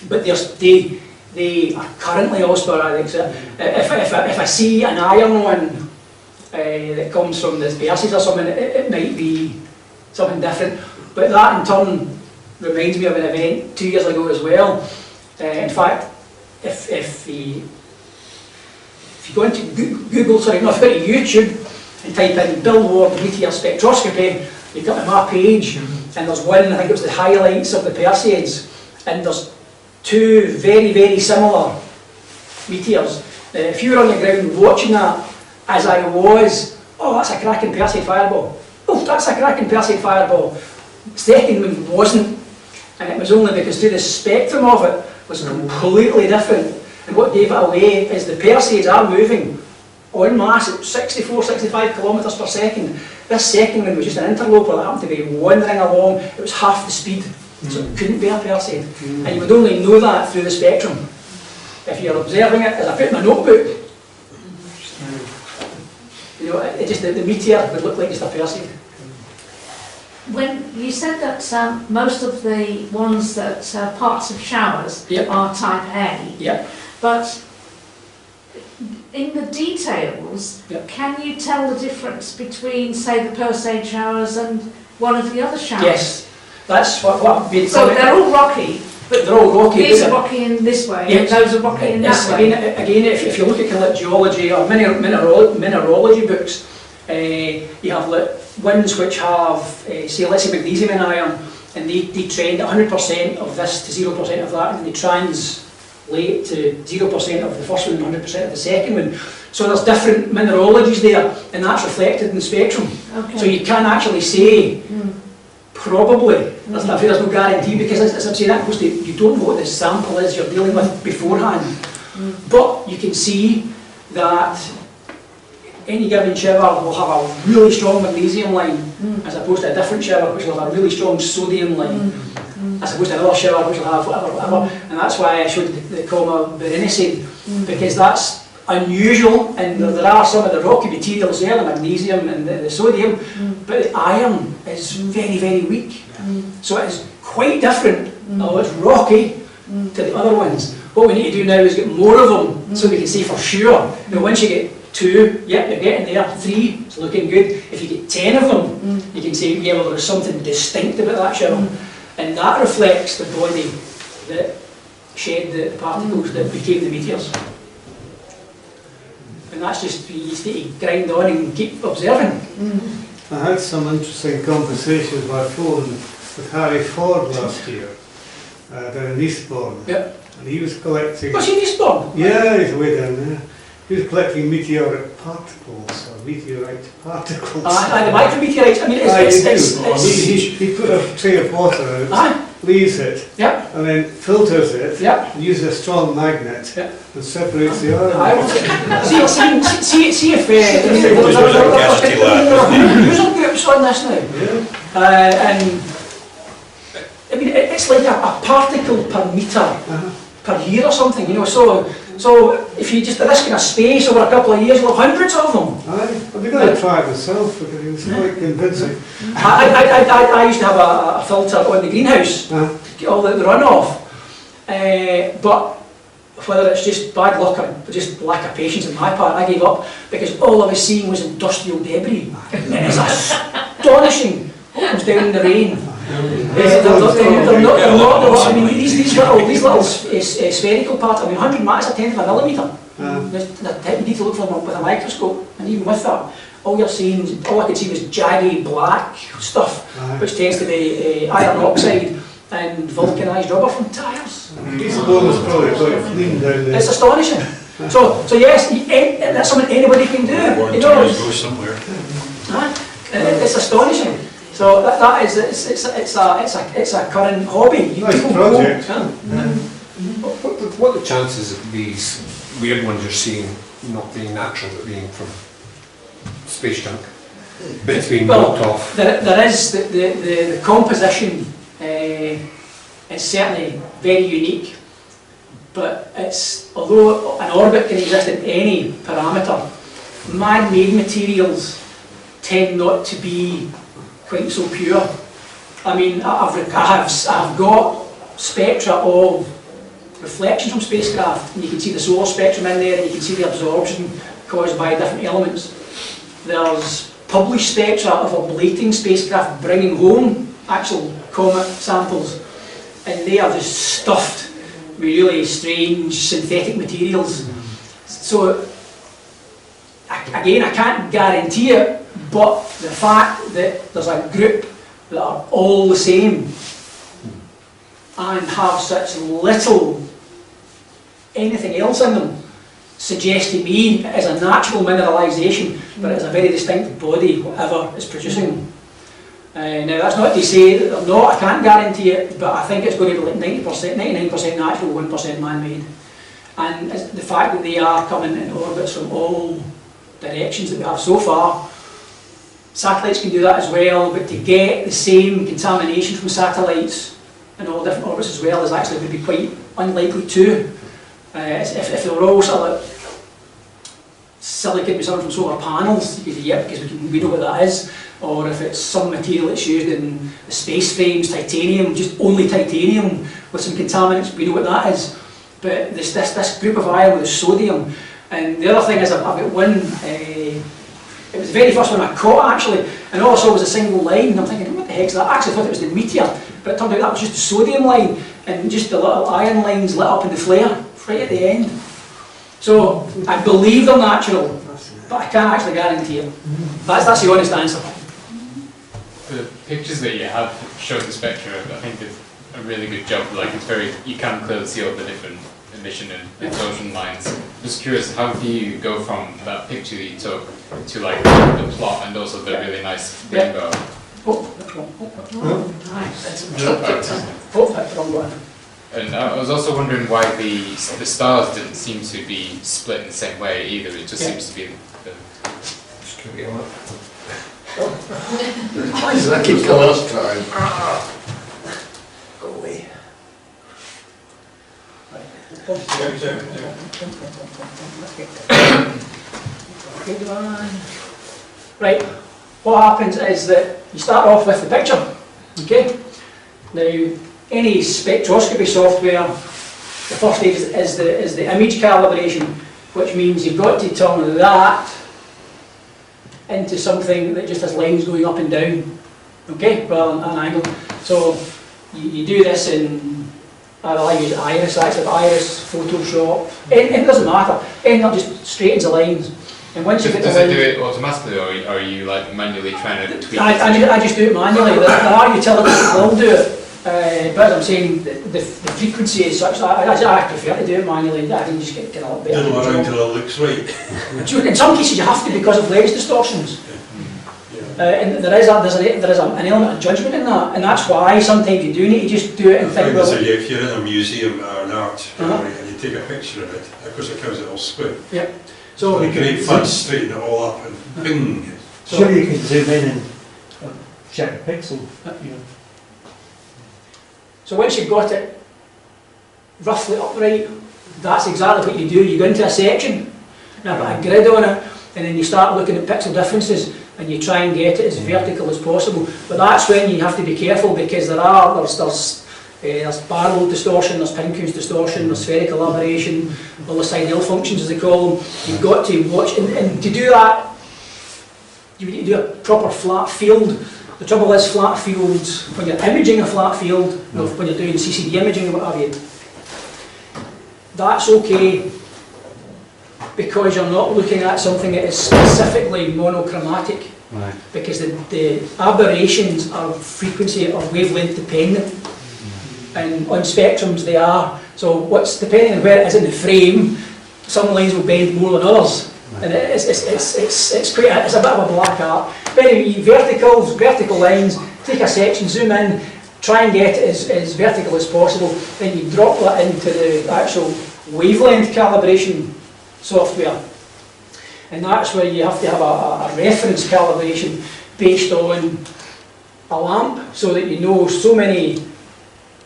But they are currently all sporadic. So if I see an iron one that comes from the Perseus or something, it might be something different. But that in turn reminds me of an event 2 years ago as well. In fact, if you go into Google, sorry, not go to YouTube and type in Billboard meteor spectroscopy, you come to my page, and there's one, I think it was the highlights of the Perseids, and there's two very, very similar meteors. If you were on the ground watching that, as I was, oh, that's a cracking Perseid fireball. Oh, that's a cracking Perseid fireball. Second one wasn't, and it was only because through the spectrum of it was completely different. And what gave it away is the Perseids are moving en masse at 64, 65 kilometres per second. This second one was just an interloper that happened to be wandering along. It was half the speed, so it couldn't be a Perseid. And you would only know that through the spectrum. If you're observing it, as I put in my notebook, you know, it just, the meteor would look like just a Perseid. When you said that most of the ones that are parts of showers are type A, but in the details, can you tell the difference between, say, the Perseid showers and one of the other showers? Yes, that's what I've been So they're all rocky, but they're all rocky. these are rocky in this way, and those are rocky in that way. Again, if you look at kind of like geology or mineralogy books, you have like ones which have, say, let's say magnesium and iron, and they trend 100% of this to 0% of that, and they translate to 0% of the first one and 100% of the second one. So there's different mineralogies there, and that's reflected in the spectrum. Okay. So you can actually say, probably, there's no guarantee, because as I'm saying, that goes to, you don't know what the sample is you're dealing with beforehand. But you can see that any given shower will have a really strong magnesium line, as opposed to a different shower which will have a really strong sodium line, as opposed to another shower which will have whatever. And that's why I showed the comma Berenice, because that's unusual, and there are some of the rocky materials there, the magnesium and the sodium, but the iron is very, very weak. So it is quite different, although it's rocky, to the other ones. What we need to do now is get more of them, so we can say for sure. Now once you get 2, yep, you're getting there. 3, it's looking good. If you get 10 of them, you can say, yeah, well, there's something distinct about that shower. And that reflects the body that shed the particles that became the meteors. And that's just, you just need to grind on and keep observing. I had some interesting conversations by phone with Harry Ford last year, down in Eastbourne. Yep. And he was collecting... Was he in Eastbourne? Yeah, he's way down there. He was collecting meteoric particles, or meteorite particles. The micrometeorites, I mean, He put a tray of water out, leaves it, and then filters it, uses a strong magnet, and separates the iron. See if there are user groups on this now. And I mean, it's like a particle per metre per year or something, you know. So if you just risking a space over a couple of years, you'll have hundreds of them. I've been going to try it myself because it was quite convincing. I used to have a filter on the greenhouse to get all the runoff, but whether it's just bad luck or just lack of patience on my part, I gave up because all I was seeing was industrial debris. It's astonishing what comes down in the rain. I mean, these little spherical parts, I mean, 100 is a tenth of a millimetre. You need to look for them with a microscope, and even with that, all I could see was jaggy black stuff, which tends to be iron oxide and vulcanised rubber from tyres. These borders probably quite clean down there. It's astonishing. So yes, that's something anybody can do. You know, Go somewhere. it's astonishing. So that is it's a current hobby. Nice project. What are the chances of these weird ones you're seeing not being natural, but being from space junk? But it's being knocked off. There is the composition is certainly very unique, but although an orbit can exist in any parameter, man-made materials tend not to be quite so pure. I mean, I've got spectra of reflections from spacecraft, and you can see the solar spectrum in there, and you can see the absorption caused by different elements. There's published spectra of ablating spacecraft bringing home actual comet samples, and they are just stuffed with really strange synthetic materials. So, again, I can't guarantee it, but the fact that there's a group that are all the same and have such little anything else in them suggests to me it is a natural mineralisation, but it's a very distinct body, whatever is producing them. Now that's not to say that they're not, I can't guarantee it, but I think it's going to be like 90%, 99% natural, 1% man-made. And the fact that they are coming in orbits from all directions that we have so far, satellites can do that as well, but to get the same contamination from satellites in all different orbits as well is actually would be quite unlikely too. If they were all sort of like silicon with something from solar panels, you could, yeah, because we know what that is, or if it's some material that's used in the space frames, titanium, just only titanium with some contaminants, we know what that is. But this group of iron with the sodium, and the other thing is I've got one, it was the very first one I caught actually, and all I saw was a single line, and I'm thinking, what the heck's that? I actually thought it was the meteor, but it turned out that was just the sodium line, and just the little iron lines lit up in the flare, right at the end. So, I believe they're natural, but I can't actually guarantee it. That's the honest answer. The pictures that you have showing the spectra, I think did a really good job. Like it's very, you can clearly see all the different emission and explosion lines. Just curious, how do you go from that picture that you took to like the plot and also the really nice rainbow? Oh, that's wrong. Nice. Oh, that's wrong one. And I was also wondering why the stars didn't seem to be split in the same way either. It just seems to be the Why does that keep coming last time? Go away. Right, what happens is that you start off with the picture, okay? Now, any spectroscopy software, the first stage is the image calibration, which means you've got to turn that into something that just has lines going up and down, okay, rather than an angle. So you do this in, I use Iris, actually, Iris, Photoshop, it doesn't matter, anything that just straightens the lines. And once you get does the it line, do it automatically, or are you like manually trying to tweak it? I just do it manually. There are utilities that will do it, but as I'm saying, the frequency is such that I prefer to do it manually. I can just get a lot better. Diddle around till it looks right. In some cases you have to because of lens distortions. And there is an element of judgment in that, and that's why sometimes you do need to just do it and think, well, So if you're in a museum or an art gallery and you take a picture of it, of course it comes out all split. yeah. So You can first straighten it all up and bing. Sure, you can zoom in and check a pixel. So once you've got it roughly upright, that's exactly what you do. You go into a section, and put a grid on it, and then you start looking at pixel differences, and you try and get it as vertical as possible. But that's when you have to be careful, because there's barrel distortion, there's Pincoon's distortion, there's spherical aberration, all the sine L functions as they call them. You've got to watch, and to do that, you need to do a proper flat field. The trouble is, flat fields, when you're imaging a flat field, when you're doing CCD imaging or what have you, that's okay because you're not looking at something that is specifically monochromatic. Right. Because the aberrations are frequency or wavelength dependent. And on spectrums they are. So what's depending on where it is in the frame, some lines will bend more than others. And it's quite it's a bit of a black art. But anyway, vertical lines, take a section, zoom in, try and get it as vertical as possible, then you drop that into the actual wavelength calibration software. And that's where you have to have a reference calibration based on a lamp, so that you know so many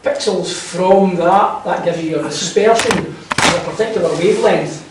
pixels from that gives you your dispersion of a particular wavelength.